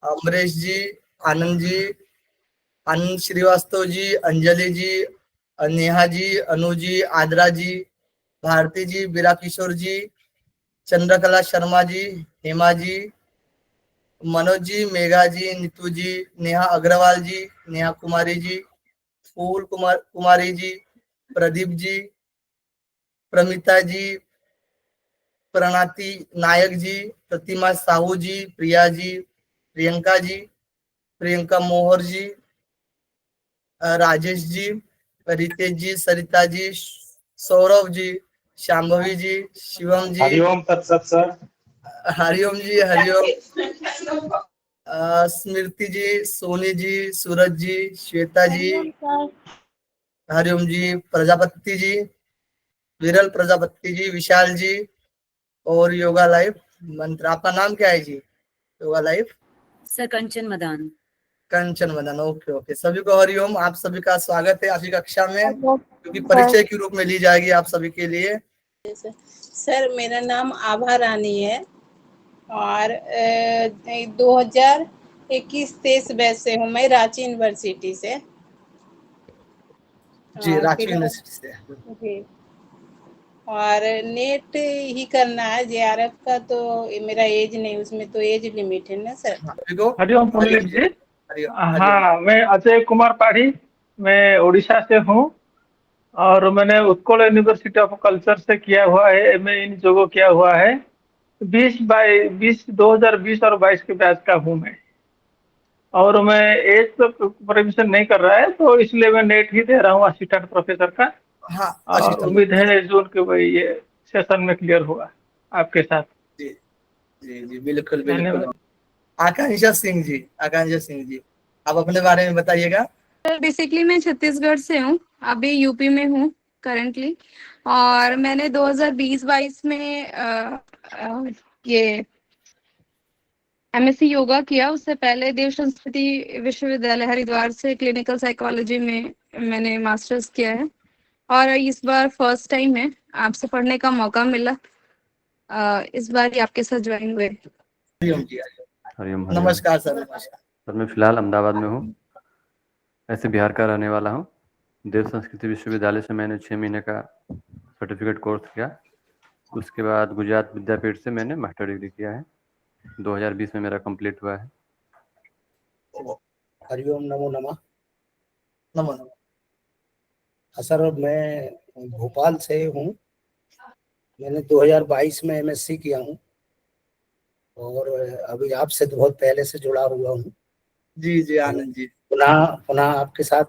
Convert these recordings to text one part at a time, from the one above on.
अमरीश जी, आनंद जी, आनंद श्रीवास्तव जी, अंजलि जी, नेहा जी, अनु जी, आद्रा जी, भारती जी, बीरा किशोर जी, चंद्रकला शर्मा जी, हेमा जी, मनोज जी, मेघा जी, नीतू जी, नेहा अग्रवाल जी, नेहा कुमारी जी, कुमारी जी, प्रदीप जी, प्रमिता जी, प्रणाति नायक जी, प्रतिमा साहू जी, प्रिया जी, प्रियंका जी, प्रियंका मोहर जी, राजेश जी, रितेश जी, सरिता जी, सौरभ जी, शांभवी जी, शिवम जी, हरिओम तत्सत सर। हरिओम जी, हरिओम, स्मृति जी, सोनी जी, सूरज जी, श्वेता जी, हरिओम जी, प्रजापति जी, विरल प्रजापति जी, विशाल जी, और योगा लाइफ मंत्र। आपका नाम क्या है जी? योगा लाइफ सर कंचन मदान। कंचन मदन, ओके ओके। सभी को हरिओम। आप सभी का स्वागत है आज की कक्षा में, क्योंकि परिचय के रूप में ली जाएगी आप सभी के लिए। सर मेरा नाम आभा रानी है और 2021-23 बैच से हूँ मैं, रांची यूनिवर्सिटी से। जी, रांची यूनिवर्सिटी से। जी, और नेट ही करना है। जेआरएफ का तो मेरा एज नहीं, उसमें तो एज लिमिट है ना सर। हरिओम पंडित जी। हरिओम। हाँ, मैं अजय कुमार पाढ़ी, मैं उड़ीसा से हूँ और मैंने उत्कल यूनिवर्सिटी ऑफ कल्चर से किया हुआ है, एमए इन जोगो किया हुआ है। 2020 और 22 के बैच का हूँ मैं, और मैं एज तो परमिशन नहीं कर रहा है, तो इसलिए मैं नेट ही दे रहा हूँ असिस्टेंट प्रोफेसर का। हाँ, और उम्मीद है जून के भाई ये सेशन में क्लियर होगा आपके साथ। जी जी जी, बिल्कुल बिल्कुल। धन्यवाद। आकांक्षा सिंह जी, आकांक्षा सिंह जी, आप अपने बारे में बताइएगा। बेसिकली मैं छत्तीसगढ़ से हूँ, अभी यूपी में हूँ करंटली, और मैंने 2020-22 में ये एमएससी योगा किया। उससे पहले देव संस्कृति विश्वविद्यालय हरिद्वार से क्लिनिकल साइकोलॉजी में मैंने मास्टर्स किया है, और इस बार फर्स्ट टाइम है आपसे पढ़ने का मौका मिला। इस बार ही आपके साथ ज्वाइन हुए। हरिओम जी, हरिओम। नमस्कार सर। नमस्कार सर, मैं फिलहाल अहमदाबाद में हूँ, ऐसे बिहार का रहने वाला हूँ। देव संस्कृति विश्वविद्यालय से मैंने 6 महीने का सर्टिफिकेट कोर्स किया। उसके बाद गुजरात विद्यापीठ से मैंने मास्टर डिग्री किया है, 2020 में मेरा कंप्लीट हुआ है। हरिओम, नमो नमः। नमो नमः। सर मैं भोपाल से हूँ, मैंने 2022 में एमएससी किया हूँ और अभी आपसे बहुत पहले से जुड़ा हुआ हूँ। जी जी आनंद जी, पुनः पुनः आपके साथ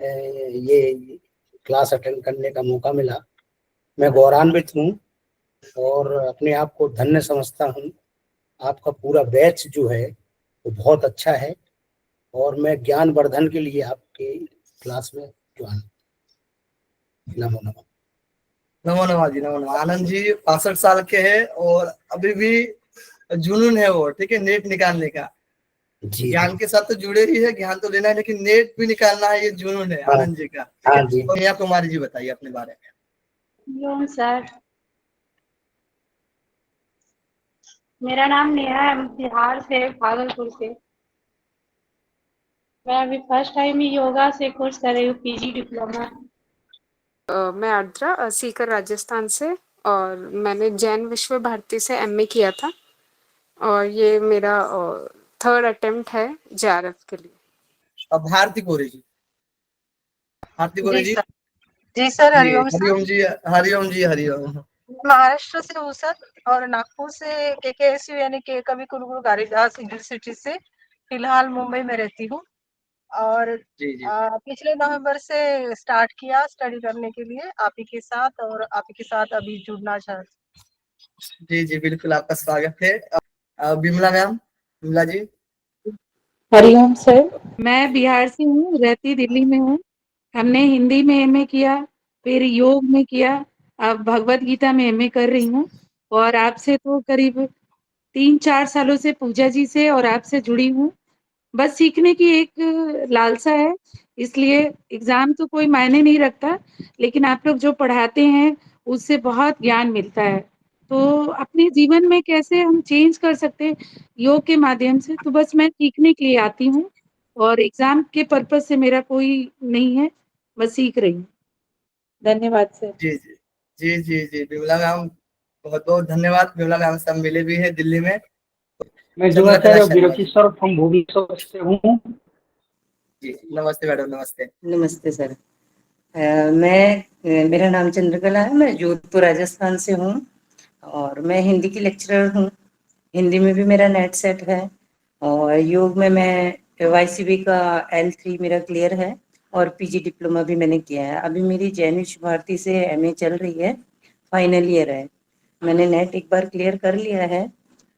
ये क्लास अटेंड करने का मौका मिला। मैं गौरवान्वित हूँ और अपने आप को धन्य समझता हूँ। आपका पूरा बैच जो है वो बहुत अच्छा है और मैं ज्ञान वर्धन के लिए आपके क्लास में ज्वाइन। नमो नमः। नमो नमः जी, नमो नमः। आनंद जी 65 साल के हैं और अभी भी जुनून है वो, ठीक है, नेट निकालने का। जी, ज्ञान के साथ तो जुड़े ही है, ज्ञान तो लेना है, लेकिन नेट भी निकालना है, ये जुनून है आनंद जी का। हाँ जी। तो नेहा कुमारी जी बताइए अपने बारे में। सर, मेरा नाम नेहा है, बिहार से, भागलपुर से। मैं अभी फर्स्ट टाइम ही योगा से कोर्स कर रही हूँ, पीजी डिप्लोमा। मैं आर्द्रा, सीकर राजस्थान से, और मैंने जैन विश्व भारती से एमए किया था, और ये मेरा थर्ड अटेम्प्ट है जेआरएफ के लिए। अब भारती गोरे जी, भारती गोरे जी। जी सर, जी, हरिओम सर। हरिओम जी, हरिओम जी, हरिओम। महाराष्ट्र से हूँ सर, और नागपुर से केकेएसयू यानी के कवि कुलगुरु कालिदास यूनिवर्सिटी से फिलहाल मुंबई में रहती हूँ, और जी जी पिछले नवंबर से स्टार्ट किया स्टडी करने के लिए आप ही के साथ, और आप ही के साथ अभी जुड़ना चाहती। जी जी, बिल्कुल आपका स्वागत है। बिमला मैम, बिमला जी। हरिओम सर, मैं बिहार से हूँ, रहती दिल्ली में हूँ। हमने हिंदी में एमए किया, फिर योग में किया, अब भगवत गीता में एमए कर रही हूँ, और आपसे तो करीब 3-4 सालों से पूजा जी से और आपसे जुड़ी हूँ। बस सीखने की एक लालसा है, इसलिए एग्जाम तो कोई मायने नहीं रखता, लेकिन आप लोग जो पढ़ाते हैं उससे बहुत ज्ञान मिलता है, तो अपने जीवन में कैसे हम चेंज कर सकते हैं योग के माध्यम से, तो बस मैं सीखने के लिए आती हूँ और एग्जाम के पर्पज से मेरा कोई नहीं है, बस सीख रही हूँ। धन्यवाद सर। जी जी जी जी जी विमला मैम, बहुत बहुत धन्यवाद। विमला मैम से हम मिले भी हैं दिल्ली में। मैं चंद्रकला जुगाचार्य शर्मा जी, वीरकिशोर फ्रॉम भुवनेश्वर से हूँ। जी नमस्ते मैडम, नमस्ते। नमस्ते सर। मेरा नाम चंद्रकला है, मैं जोधपुर राजस्थान से हूँ और मैं हिंदी की लेक्चरर हूँ। हिंदी में भी मेरा नेट सेट है और योग में मैं YCB का L3 मेरा क्लियर है और पीजी डिप्लोमा भी मैंने किया है। अभी मेरी जैन विश्व भारती से MA चल रही है, फाइनल ईयर है। मैंने नेट एक बार क्लियर कर लिया है,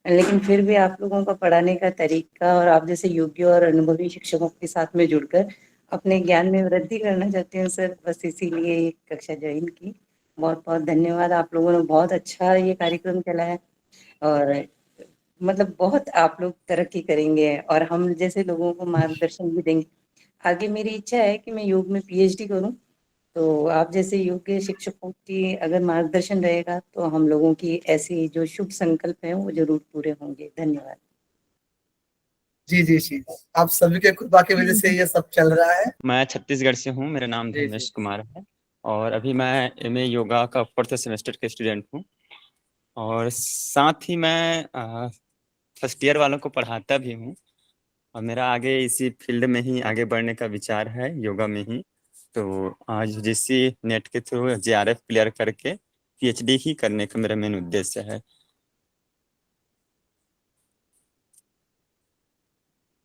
लेकिन फिर भी आप लोगों का पढ़ाने का तरीका और आप जैसे योग्य और अनुभवी शिक्षकों के साथ में जुड़कर अपने ज्ञान में वृद्धि करना चाहती हूँ सर, बस इसीलिए ये कक्षा ज्वाइन की। बहुत बहुत धन्यवाद, आप लोगों ने बहुत अच्छा ये कार्यक्रम चलाया और मतलब बहुत आप लोग तरक्की करेंगे और हम जैसे लोगों को मार्गदर्शन भी देंगे। आगे मेरी इच्छा है कि मैं योग में PhD करूं, तो आप जैसे योग के शिक्षकों की अगर मार्गदर्शन रहेगा तो हम लोगों की ऐसी जो शुभ संकल्प है वो जरूर पूरे होंगे। धन्यवाद। जी जी जी, आप सभी के कृपा की वजह से ये सब चल रहा है। मैं छत्तीसगढ़ से हूँ, मेरा नाम जी जी धर्मेश कुमार है और अभी मैं MA योगा का 4th सेमेस्टर के स्टूडेंट हूँ और साथ ही मैं फर्स्ट ईयर वालों को पढ़ाता भी हूँ और मेरा आगे इसी फील्ड में ही आगे बढ़ने का विचार है, योगा में ही। तो आज जिसी नेट के थ्रू JRF क्लियर करके PhD ही करने का मेरा मेन उद्देश्य है।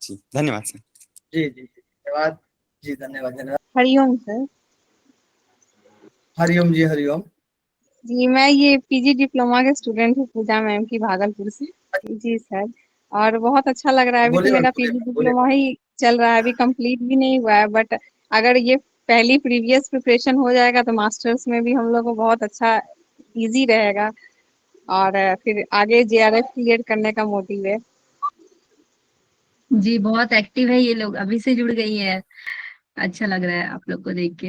जी धन्यवाद सर। जी जी धन्यवाद। जी धन्यवाद धन्यवाद। हरिओम सर। हरिओम जी, हरिओम। जी मैं ये पीजी डिप्लोमा के स्टूडेंट हूँ पूजा मैम की भागलपुर से। जी सर, और बहुत अच्छा लग रहा है। अभी तो बोलिए मैम, मेरा बोलिए पीजी बोलिए। डिप्लोमा ही चल रहा है, अभी कंप्लीट भी नहीं हुआ है, बट अगर ये पहली प्रीवियस प्रिपरेशन हो जाएगा तो मास्टर्स में भी हम लोग को बहुत अच्छा इजी रहेगा और फिर आगे JRF क्लियर करने का मोटिव है। जी बहुत एक्टिव है ये लोग, अभी से जुड़ गई है। अच्छा लग रहा है आप लोग को देख के।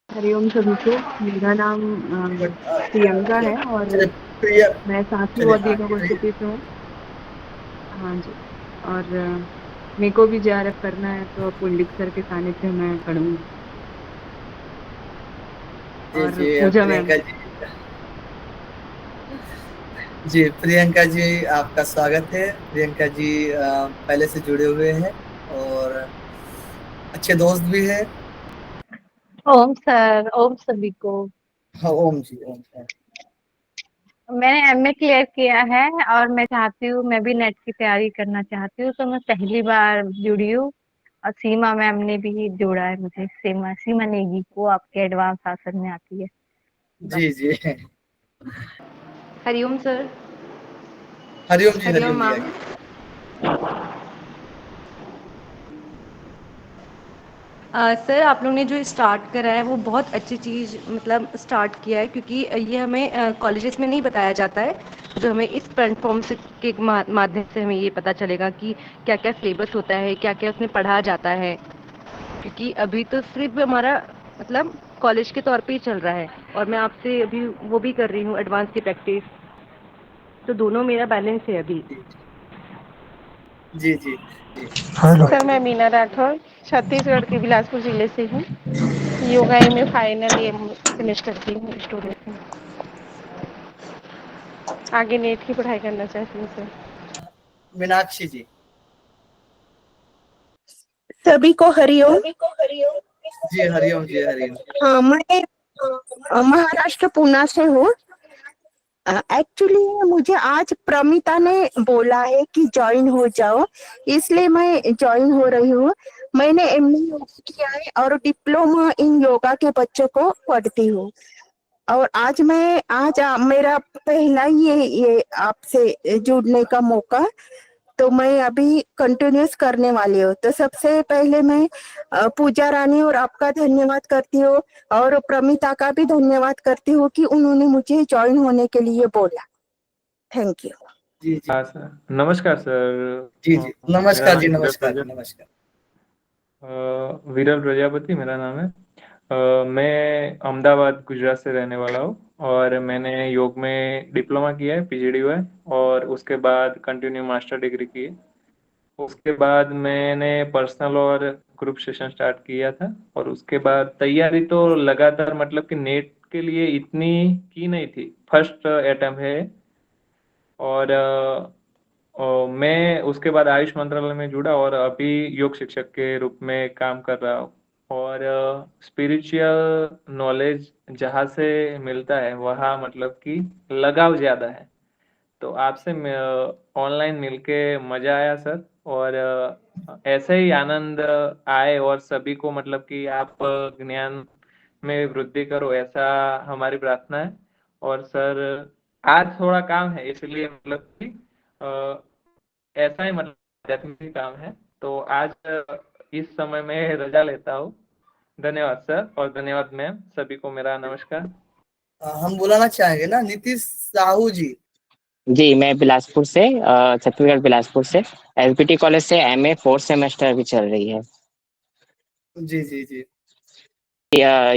हरिओम सभी को। मेरा नाम प्रियंका है और चलिए प्रिया, मैं सातवीं चलिए वार्ड हाँ यूनिवर्सिटी से हूँ। हाँ जी, और मेरे को भी JRF करना है तो पुंडलिक सर के सानिध्य में मैं पढ़ूंगी। जी और जी पूजा मैम। प्रियंका जी, जी प्रियंका जी आपका स्वागत है। प्रियंका जी पहले से जुड़े हुए हैं और अच्छे दोस्त भी है। ओम सर, ओम सभी को। हाँ ओम जी, ओम सर। मैंने MA क्लियर किया है और मैं चाहती हूँ, मैं भी नेट की तैयारी करना चाहती हूँ, तो मैं पहली बार जुड़ी हूँ और सीमा मैम ने भी जोड़ा है मुझे। सीमा नेगी, वो आपके एडवांस आसन में आती है। जी जी हरिओम सर। हरिओम जी, हरिओम हरिओम जी मैम। आगे। सर आप लोग ने जो स्टार्ट करा है वो बहुत अच्छी चीज़ मतलब स्टार्ट किया है, क्योंकि ये हमें कॉलेजेस में नहीं बताया जाता है, जो हमें इस प्लेटफॉर्म से के माध्यम से हमें ये पता चलेगा कि क्या क्या सिलेबस होता है, क्या क्या उसमें पढ़ा जाता है, क्योंकि अभी तो सिर्फ हमारा मतलब कॉलेज के तौर पे ही चल रहा है और मैं आपसे अभी वो भी कर रही हूँ एडवांस की प्रैक्टिस, तो दोनों मेरा बैलेंस है अभी। जी जी जी। सर मैं मीना राठौर छत्तीसगढ़ के बिलासपुर जिले से हूँ। योगा में फाइनल ईयर सेमेस्टर की हूँ, स्टूडेंट हूँ। आगे नेट की पढ़ाई करना चाहती हूँ सर। मीनाक्षी जी। सभी को हरिओम। जी हरिओम जी, हरिओम। हाँ, मैं महाराष्ट्र पुणे से हूँ। एक्चुअली मुझे आज प्रमिता ने बोला है कि ज्वाइन हो जाओ, इसलिए मैं ज्वाइन हो रही हूँ। मैंने MA योगा किया है और डिप्लोमा इन योगा के बच्चों को पढ़ती हूँ और आज मेरा पहला ये आपसे जुड़ने का मौका, तो मैं अभी कंटिन्यूस करने वाली हूँ। तो सबसे पहले मैं पूजा रानी और आपका धन्यवाद करती हूँ और प्रमिता का भी धन्यवाद करती हूँ कि उन्होंने मुझे ज्वाइन होने के लिए बोला। Thank you. जी जी नमस्कार सर। जी जी, मेरा नमस्कार नाम जी, विरल नमस्कार नमस्कार। विरल प्रजापति मेरा नाम है मैं अहमदाबाद गुजरात से रहने वाला हूँ और मैंने योग में डिप्लोमा किया है, पीजीडी हुआ है और उसके बाद कंटिन्यू मास्टर डिग्री की है। उसके बाद मैंने पर्सनल और ग्रुप सेशन स्टार्ट किया था और उसके बाद तैयारी तो लगातार मतलब कि नेट के लिए इतनी की नहीं थी, फर्स्ट अटेम्प्ट है। और मैं उसके बाद आयुष मंत्रालय में जुड़ा और अभी योग शिक्षक के रूप में काम कर रहा हूँ। और स्पिरिचुअल नॉलेज जहाँ से मिलता है वहाँ मतलब कि लगाव ज़्यादा है। तो आपसे ऑनलाइन मिलके मज़ा आया सर, और ऐसे ही आनंद आए और सभी को मतलब कि आप ज्ञान में वृद्धि करो, ऐसा हमारी प्रार्थना है। और सर आज थोड़ा काम है इसलिए मतलब कि ऐसा ही मतलब आध्यात्मिक काम है, तो आज इस समय में रजा लेता हूँ। धन्यवाद सर और धन्यवाद मैम, सभी को मेरा नमस्कार। हम बुलाना चाहेंगे ना नीतीश साहू जी। जी, मैं बिलासपुर से छत्तीसगढ़ बिलासपुर से एलपीटी कॉलेज से एमए 4th सेमेस्टर अभी चल रही है। जी जी जी।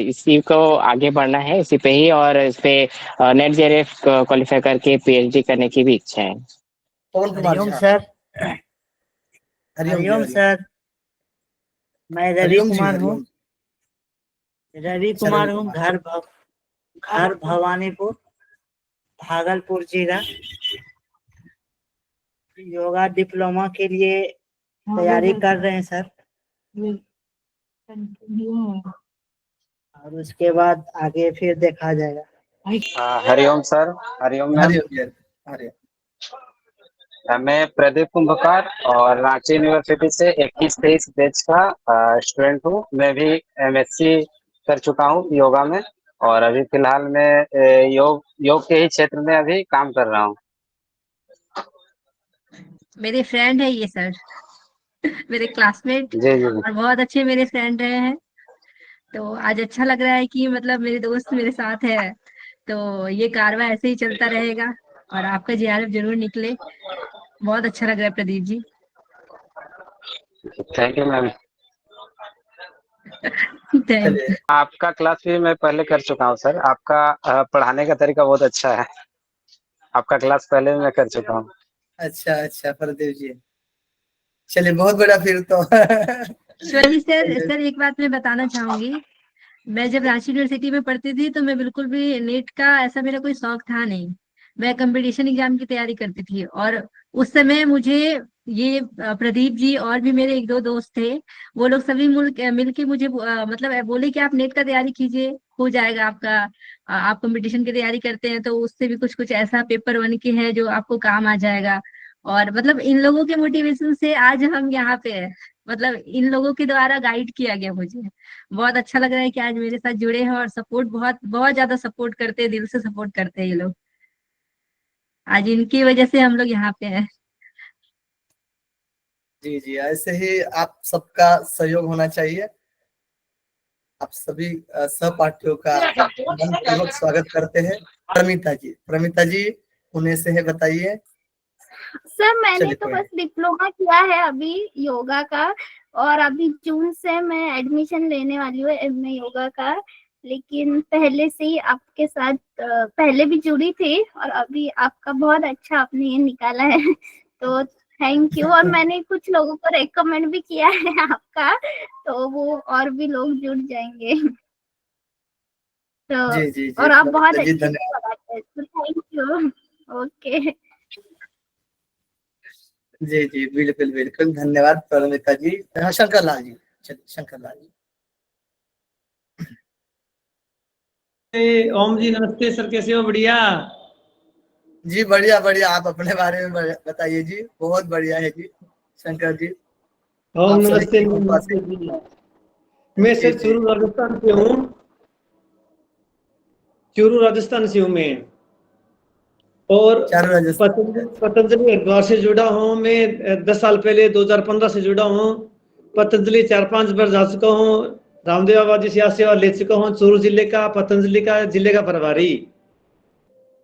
इसी को आगे बढ़ना है इसी पे ही, और इस पे नेट जेआरएफ क्वालिफाई करके पीएचडी करने की भी इच्छा है। पवन कुमार हरिओम झा। सर। हरिओम जी, हरिओम हरिओम। सर। मैं रवि हरिओम जी, कुमार हूँ। हरिओम। रवि अच्छा, कुमार रवि हूँ, कुमार। घर भवानीपुर, भागलपुर जिला। योगा डिप्लोमा के लिए तैयारी कर रहे हैं सर, और उसके बाद आगे फिर देखा जाएगा। हरिओम सर। हरिओम मैम। हरिओम जी, हरिओम। मैं प्रदीप कुंभकार और रांची यूनिवर्सिटी से 21-23 बैच का स्टूडेंट हूँ। मैं भी एमएससी कर चुका हूँ योगा में, और अभी फिलहाल मैं योग के ही क्षेत्र में अभी काम कर रहा हूँ। मेरे फ्रेंड है ये सर, मेरे क्लासमेट जी जी और बहुत अच्छे मेरे फ्रेंड रहे हैं। तो आज अच्छा लग रहा है कि मतलब मेरे दोस्त मेरे साथ है, तो ये कारवा ऐसे ही चलता रहेगा और आपका जेआरएफ जरूर निकले। बहुत अच्छा लग रहा है Pradeep ji. Thank you ma'am. Thank आपका क्लास भी मैं पहले कर चुका हूँ सर। आपका पढ़ाने का तरीका बहुत अच्छा है। आपका क्लास पहले भी मैं कर चुका हूँ। अच्छा अच्छा प्रदीप जी, चलिए बहुत बड़ा फिर तो। शिवाजी सर एक बात मैं बताना चाहूंगी। मैं जब रांची यूनिवर्सिटी में पढ़ती थी तो मैं बिल्कुल भी नेट का ऐसा मेरा कोई शौक था नहीं। मैं कंपटीशन एग्जाम की तैयारी करती थी और उस समय मुझे ये प्रदीप जी और भी मेरे एक दो दोस्त थे, वो लोग सभी मिलके मुझे मतलब बोले कि आप नेट का तैयारी कीजिए, हो जाएगा आपका। आप कंपटीशन की तैयारी करते हैं तो उससे भी कुछ कुछ ऐसा पेपर बन के है जो आपको काम आ जाएगा। और मतलब इन लोगों के मोटिवेशन से आज हम यहाँ पे हैं। मतलब इन लोगों के द्वारा गाइड किया गया मुझे। बहुत अच्छा लग रहा है कि आज मेरे साथ जुड़े हैं और सपोर्ट बहुत बहुत ज्यादा सपोर्ट करते हैं, दिल से सपोर्ट करते हैं ये लोग। आज इनकी वजह से हम लोग यहाँ पे हैं। जी जी, ऐसे ही आप सबका सहयोग होना चाहिए। आप सभी सहपाठियों का मनपूर्वक स्वागत करते हैं। प्रमिता जी पुणे से है, बताइए। सर मैंने चलिए तो कोई बस डिप्लोमा किया है अभी योगा का, और अभी जून से मैं एडमिशन लेने वाली हूँ एमए योगा का। लेकिन पहले से ही आपके साथ पहले भी जुड़ी थी, और अभी आपका बहुत अच्छा आपने ये निकाला है तो थैंक यू। और मैंने कुछ लोगों को रेकमेंड भी किया है आपका, तो वो और भी लोग जुड़ जाएंगे। तो जी जी जी और आप बहुत प्रमिता जी, अच्छे से धन्यवाद। पढ़ाते हैं, तो थैंक यू। ओके। जी जी बिल्कुल बिल्कुल, धन्यवाद प्रमिता जी। हाँ, शंकर लाल जी, चलिए शंकर लाल जी। ओम जी नमस्ते सर, कैसे हो? बढ़िया जी बढ़िया बढ़िया, आप अपने बारे में बताइए जी। बहुत बढ़िया है जी शंकर जी। ओम आप सभी नमस्ते की कृपा से। नमस्ते जी। मैं जी सर जी चूरू राजस्थान से हूँ। चूरू राजस्थान से हूँ मैं, और चारों राजस्थान। पतंजलि हरिद्वार से जुड़ा हूँ मैं। 10 साल पहले 2015 से जुड़ा हूँ। पतंजलि 4-5 बार जा चुका हूँ। रामदेव बाबा जी से सेवा ले चुका हूँ। चूरू जिले का पतंजलि का जिले का प्रभारी,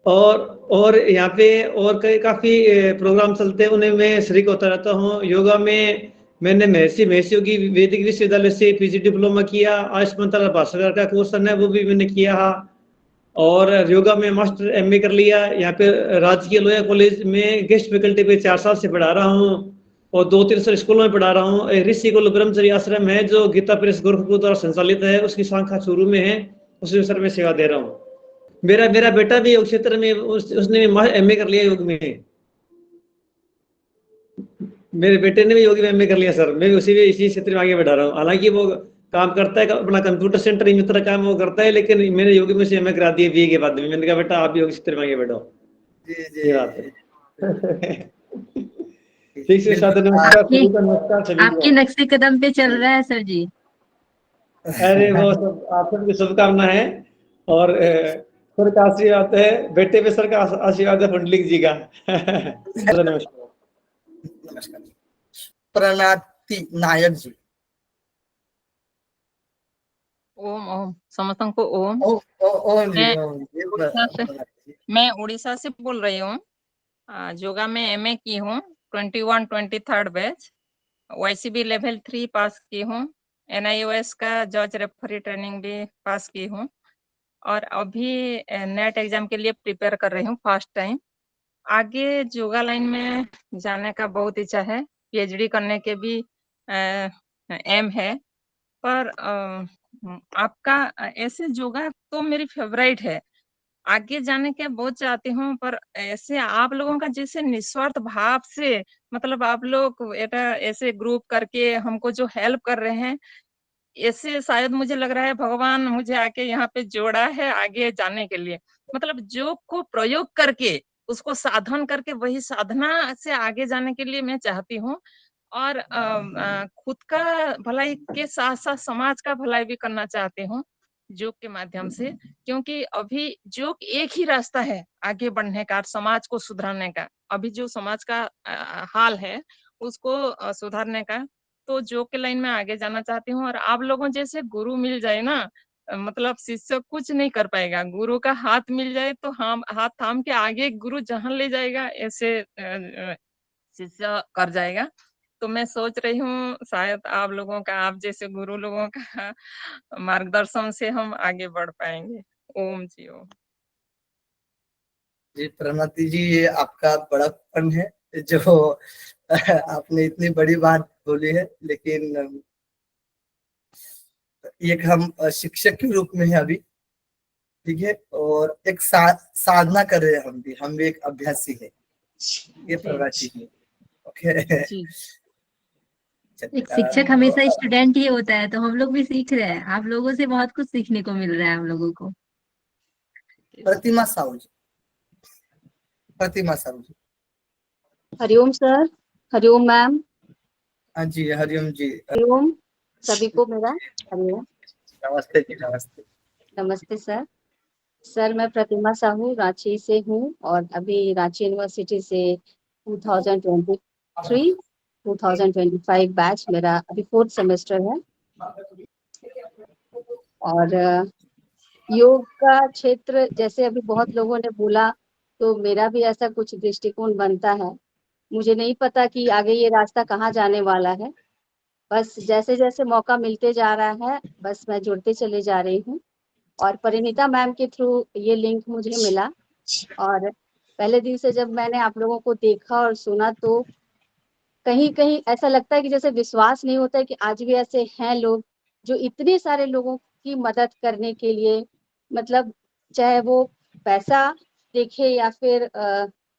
और यहाँ पे और कई काफी प्रोग्राम चलते हैं, उन्हें मैं शरीक होता रहता हूँ। योगा में मैंने महर्षि योगी वैदिक विश्वविद्यालय से पीजी डिप्लोमा किया। आयुष मंत्रालय भारत सरकार का कोर्स है वो भी मैंने किया है। और योगा में मास्टर एमए कर लिया। यहाँ पे राजकीय लोहिया कॉलेज में गेस्ट फैकल्टी पे 4 साल से पढ़ा रहा हूँ और 2-3 साल स्कूलों में पढ़ा रहा हूँ। ऋषि कुल ब्रह्मचर्य आश्रम है जो गीता प्रेस गोरखपुर द्वारा संचालित है, उसकी शाखा चूरू में है, उसमें सर मैं सेवा दे रहा हूँ। मेरा बेटा भी योग क्षेत्र में उसने एमए कर लिया योग में। मेरे बेटे ने भी योग में एमए कर लिया सर। मैं भी इसी क्षेत्र में आगे बढ़ा रहा हूँ। हालांकि वो काम करता है अपना कंप्यूटर सेंटर मित्र काम वो करता है, लेकिन मैंने योग में से एमए करा दिया बीए के बाद में। मैंने कहा बेटा आप भी योग क्षेत्र में आगे बढ़ो। जी ये बात है। ठीक से साथ नमस्कार सभी को, नमस्कार सभी आपके को। नक्शे कदम पे चल रहा है सर जी। अरे वो सब आप सबकी शुभकामना है और सर का आशीर्वाद है, बेटे पे सर का आशीर्वाद है फंडलिंग जी का। नमस्कार। नमस्कार। प्रणति नायक जी। ओम ओम समस्तों को ओम। ओम जी, मैं ओम जी। मैं उड़ीसा से बोल रही हूँ। योगा में एमए की हूँ, 21-23 बैच। YCB लेवल 3 पास की हूँ। NIOS का जज रेफरी ट्रेनिंग भी पास की हूँ और अभी नेट एग्जाम के लिए प्रिपेयर कर रही हूँ फर्स्ट टाइम। आगे योगा लाइन में जाने का बहुत इच्छा है, PhD करने के भी एम है। पर आपका ऐसे योगा तो मेरी फेवरेट है, आगे जाने के बहुत चाहती हूँ, पर ऐसे आप लोगों का जैसे निस्वार्थ भाव से मतलब आप लोग ऐसे ग्रुप करके हमको जो हेल्प कर रहे हैं, ऐसे शायद मुझे लग रहा है भगवान मुझे आके यहाँ पे जोड़ा है आगे जाने के लिए। मतलब योग को प्रयोग करके उसको साधन करके वही साधना से आगे जाने के लिए मैं चाहती हूँ और खुद का भलाई के साथ साथ समाज का भलाई भी करना चाहती हूँ योग के माध्यम से, क्योंकि अभी योग एक ही रास्ता है आगे बढ़ने का, समाज को सुधारने का। अभी जो समाज का हाल है उसको सुधारने का, तो योग के लाइन में आगे जाना चाहती हूँ। और आप लोगों जैसे गुरु मिल जाए ना, मतलब शिष्य कुछ नहीं कर पाएगा, गुरु का हाथ मिल जाए तो हम हाथ थाम के आगे गुरु जहां ले जाएगा ऐसे शिष्य कर जाएगा। तो मैं सोच रही हूँ शायद आप लोगों का, आप जैसे गुरु लोगों का मार्गदर्शन से हम आगे बढ़ पाएंगे। ओम जी ओम। जी प्रणति जी, ये आपका बड़ापन है जो आपने इतनी बड़ी बात बोली है, लेकिन एक हम शिक्षक के रूप में है अभी, ठीक है, और एक साधना कर रहे हैं हम भी एक अभ्यासी है, ये प्रवृत्ति है। ओके। एक शिक्षक हमेशा स्टूडेंट ही होता है, तो हम लोग भी सीख रहे हैं, आप लोगों से बहुत कुछ सीखने को मिल रहा है हम लोगों को। प्रतिमा साहू जी। प्रतिमा साहू जी। Hariom sir, Hariom ma'am. हाँ जी, हरिओम जी। हरिओम सभी को मेरा हरिओम। नमस्ते जी। नमस्ते। नमस्ते सर। सर मैं प्रतिमा साहू रांची से हूँ और अभी रांची यूनिवर्सिटी से 2023-2025 बैच मेरा अभी 4th सेमेस्टर है। और योग का क्षेत्र जैसे अभी बहुत लोगों ने बोला, तो मेरा भी ऐसा कुछ दृष्टिकोण बनता है। मुझे नहीं पता कि आगे ये रास्ता कहाँ जाने वाला है, बस जैसे जैसे मौका मिलते जा रहा है बस मैं जुड़ते चले जा रही हूँ। और परिणीता मैम के थ्रू ये लिंक मुझे मिला और पहले दिन से जब मैंने आप लोगों को देखा और सुना तो कहीं कहीं ऐसा लगता है कि जैसे विश्वास नहीं होता है कि आज भी ऐसे हैं लोग जो इतने सारे लोगों की मदद करने के लिए, मतलब चाहे वो पैसा देखे या फिर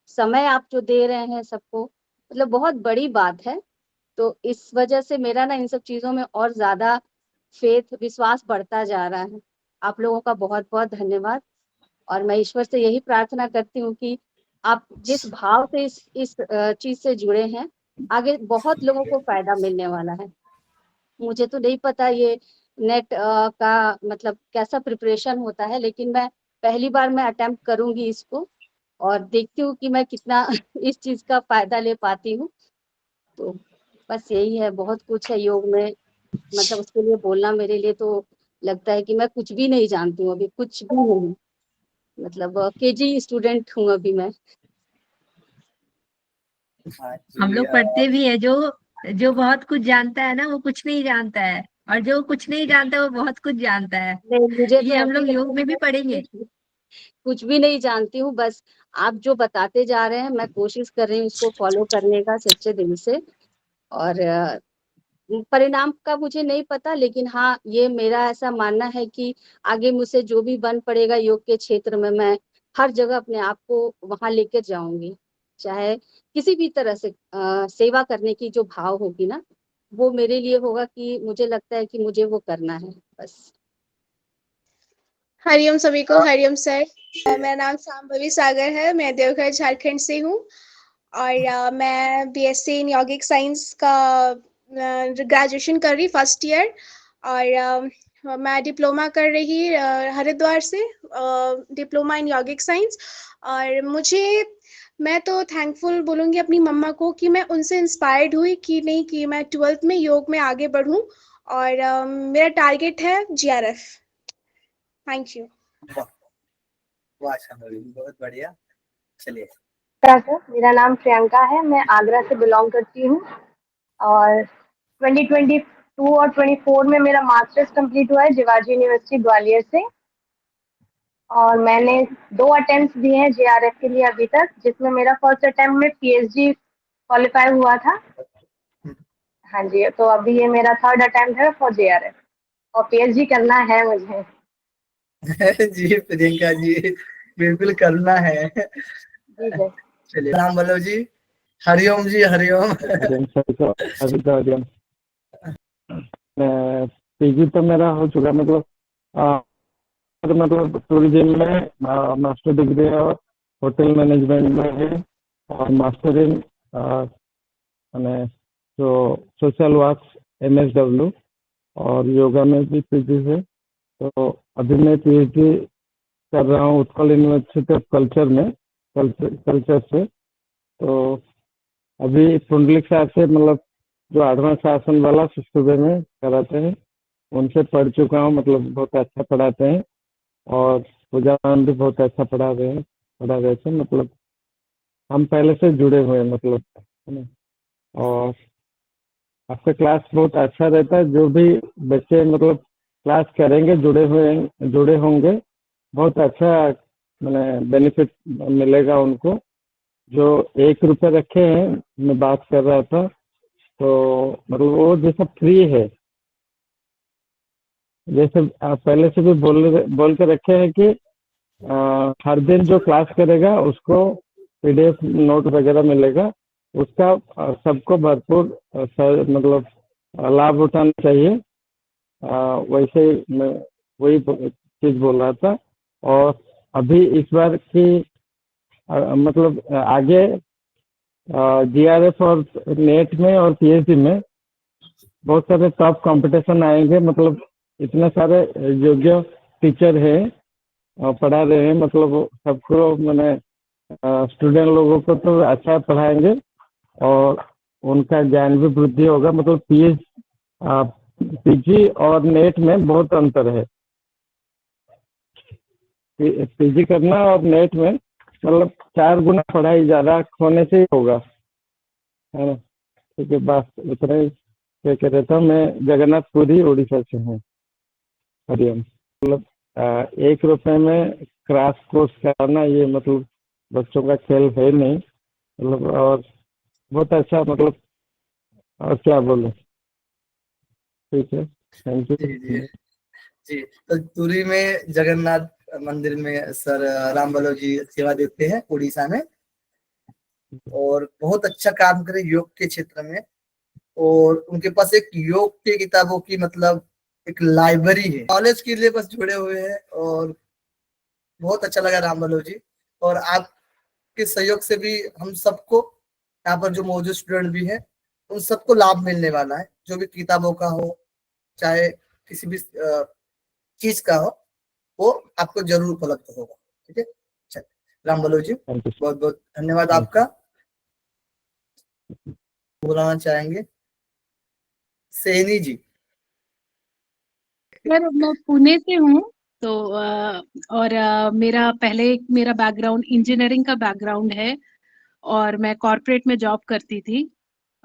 समय आप जो दे रहे हैं सबको, मतलब बहुत बड़ी बात है। तो इस वजह से मेरा ना इन सब चीजों में और ज्यादा विश्वास बढ़ता जा रहा है। आप लोगों का बहुत बहुत धन्यवाद और मैं ईश्वर से यही प्रार्थना करती हूँ कि आप जिस भाव से इस चीज से जुड़े हैं, आगे बहुत लोगों को फायदा मिलने वाला है। मुझे तो नहीं पता ये नेट का मतलब कैसा प्रिपरेशन होता है, लेकिन मैं पहली बार मैं अटेम्प्ट करूंगी इसको और देखती हूँ कि मैं कितना इस चीज का फायदा ले पाती हूँ। तो बस यही है, बहुत कुछ है योग में, मतलब उसके लिए बोलना मेरे लिए तो लगता है कि मैं कुछ भी नहीं जानती हूँ, अभी कुछ भी नहीं, मतलब केजी स्टूडेंट हूँ अभी मैं। हम लोग पढ़ते भी है जो जो बहुत कुछ जानता है ना वो कुछ नहीं जानता है, और जो कुछ नहीं जानता वो बहुत कुछ जानता है। नहीं, मुझे तो ये हम ऐसे लोग ही योग में भी लगता है पढ़ेंगे। कुछ भी नहीं जानती हूँ, बस आप जो बताते जा रहे हैं मैं कोशिश कर रही हूँ इसको फॉलो करने का सच्चे दिल से। और परिणाम का मुझे नहीं पता, लेकिन हाँ ये मेरा ऐसा मानना है कि आगे मुझसे जो भी बन पड़ेगा योग के क्षेत्र में, मैं हर जगह अपने आप को वहां लेकर जाऊंगी। चाहे किसी भी तरह से सेवा करने की जो भाव होगी ना, वो मेरे लिए होगा कि मुझे लगता है कि मुझे वो करना है बस। हरिओम सभी को, हरिओम सर। मेरा नाम सांभवी सागर है, मैं देवघर झारखंड से हूँ और मैं बीएससी इन यौगिक साइंस का ग्रेजुएशन कर रही फर्स्ट ईयर। और मैं डिप्लोमा कर रही हरिद्वार से, डिप्लोमा इन यौगिक साइंस। और मैं तो थैंकफुल बोलूँगी अपनी मम्मा को कि मैं उनसे इंस्पायर्ड हुई कि नहीं कि मैं 12th में योग में आगे बढ़ूँ, और मेरा टारगेट है जीआरएफ। Thank you. वाह शांभवी, बहुत बढ़िया। चलिए। सर, मेरा नाम प्रियंका है, मैं आगरा से बिलोंग करती हूँ और 2022 और 24 में मेरा मास्टर्स कंप्लीट हुआ है शिवाजी यूनिवर्सिटी ग्वालियर से। और मैंने 2 अटेम्प्ट्स दिए हैं जेआरएफ के लिए अभी तक, जिसमें मेरा फर्स्ट अटेम्प्ट में पीएचडी क्वालिफाई हुआ था। हाँ जी, तो अभी ये मेरा थर्ड अटेम्प्ट है फॉर जेआरएफ और पीएचडी करना है मुझे। जी प्रियंका जी, बिल्कुल करना है। जी सर। चलिए, राम बोलो जी। हरिओम जी, हरिओम। पीजी तो मेरा हो चुका, मतलब टूरिज्म में मास्टर डिग्री और होटल मैनेजमेंट में है, और मास्टर इन जो सोशल वर्क MSW, और योगा में भी पीजी है। तो अभी मैं पीएचडी कर रहा हूँ उत्कल यूनिवर्सिटी ऑफ कल्चर में, कल्चर से। तो अभी पुंडलिक साहब से मतलब जो 8वां शासन वाला सुबह में कराते हैं उनसे पढ़ चुका हूँ, मतलब बहुत अच्छा पढ़ाते हैं। और पूजा मैम भी बहुत अच्छा पढ़ा रहे थे, मतलब हम पहले से जुड़े हुए हैं, मतलब है ना। और आपका क्लास बहुत अच्छा रहता है, जो भी बच्चे मतलब क्लास करेंगे जुड़े होंगे, बहुत अच्छा मैंने बेनिफिट मिलेगा उनको। जो 1 रुपये रखे हैं, मैं बात कर रहा था, तो मतलब वो जैसा फ्री है, जैसे आप पहले से भी बोल के रखे हैं कि हर दिन जो क्लास करेगा उसको PDF नोट वगैरह मिलेगा, उसका सबको भरपूर मतलब लाभ उठाना चाहिए। वैसे ही मैं वही चीज़ बोल रहा था। और अभी इस बार की मतलब आगे GRF और नेट में और PhD में बहुत सारे टॉप कंपटीशन आएंगे, मतलब इतने सारे योग्य टीचर हैं पढ़ा रहे हैं, मतलब सबको मैंने स्टूडेंट लोगों को तो अच्छा पढ़ाएंगे और उनका ज्ञान भी वृद्धि होगा। मतलब PG और नेट में बहुत अंतर है। PG करना और नेट में मतलब 4 गुना पढ़ाई ज़्यादा होने से ही होगा, है ना। ठीक है, बस इतना ही कह रहा था। मैं जगन्नाथपुरी उड़ीसा से हूँ। हरिओम। मतलब 1 रुपये में क्रैश कोर्स कराना, ये मतलब बच्चों का खेल है नहीं, मतलब और बहुत अच्छा, मतलब और क्या बोले। ठीक है, थैंक यू। जी, तो तुरी में जगन्नाथ मंदिर में सर राम बलो जी सेवा देते हैं उड़ीसा में, और बहुत अच्छा काम करे योग के क्षेत्र में। और उनके पास एक योग के किताबों की मतलब एक लाइब्रेरी है, कॉलेज के लिए बस जुड़े हुए हैं। और बहुत अच्छा लगा राम बलो जी, और आपके सहयोग से भी हम सबको यहाँ पर जो मौजूद स्टूडेंट भी हैं उन सबको लाभ मिलने वाला है, जो भी किताबों का हो चाहे किसी भी चीज का हो, वो आपको जरूर उपलब्ध होगा। ठीक है, चलिए राम बलो जी, बहुत बहुत धन्यवाद आपका। बुलाना चाहेंगे सैनी जी। सर, मैं पुणे से हूँ। तो और मेरा बैकग्राउंड इंजीनियरिंग का बैकग्राउंड है, और मैं कॉर्पोरेट में जॉब करती थी।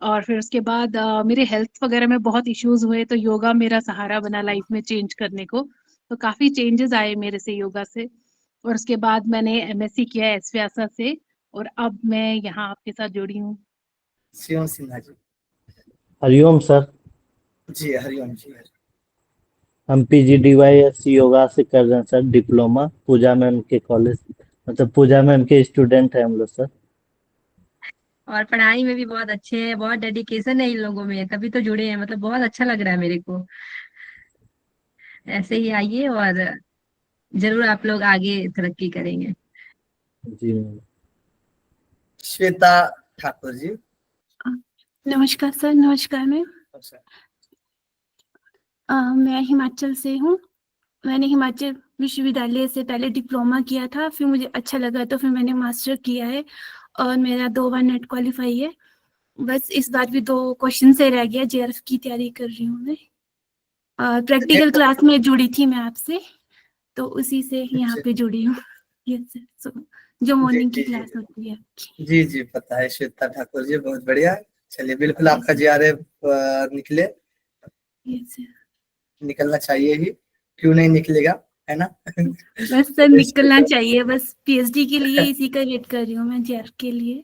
और फिर उसके बाद मेरे हेल्थ वगैरह में बहुत इश्यूज हुए, तो योगा मेरा सहारा बना लाइफ में चेंज करने को। तो काफी चेंजेस आए मेरे से योगा से। और उसके बाद मैंने एमएससी किया है एस व्यासा से, और अब मैं यहाँ आपके साथ जुड़ी हूँ। शिवम सिन्हा जी। हरिओम सर। जी हरिओम जी। हम PGDYS योगा से कर रहे हैं सर, डिप्लोमा पूजा मैम के कॉलेज, मतलब पूजा मैम के स्टूडेंट है हम लोग सर। और पढ़ाई में भी बहुत अच्छे हैं, बहुत डेडिकेशन है इन लोगों में, तभी तो जुड़े हैं। मतलब बहुत अच्छा लग रहा है मेरे को। ऐसे ही आइए और जरूर आप लोग आगे तरक्की करेंगे। जी मैम। श्वेता ठाकुर जी। नमस्कार सर। नमस्कार मैम। मैं हिमाचल से हूँ। मैंने हिमाचल विश्वविद्यालय से पहले डिप्लोमा किया था, फिर मुझे अच्छा लगा तो फिर मैंने मास्टर किया है और मेरा 2 बार नेट क्वालिफाई है। बस इस बार भी 2 क्वेश्चन से रह गया। JRF की तैयारी कर रही हूँ मैं। प्रैक्टिकल क्लास में जुड़ी थी मैं आपसे, तो उसी से यहाँ पे जुड़ी हूँ। यस सर, जो मॉर्निंग की क्लास होती है। जी जी पता है श्वेता ठाकुर जी, बहुत बढ़िया। चलिए बिल्कुल आपका JRF निकले। Yes sir. निकलना चाहिए ही, क्यों नहीं निकलेगा, है ना। बस सर निकलना चाहिए, बस PhD के लिए इसी का वेट कर रही हूँ मैं, JRF के लिए।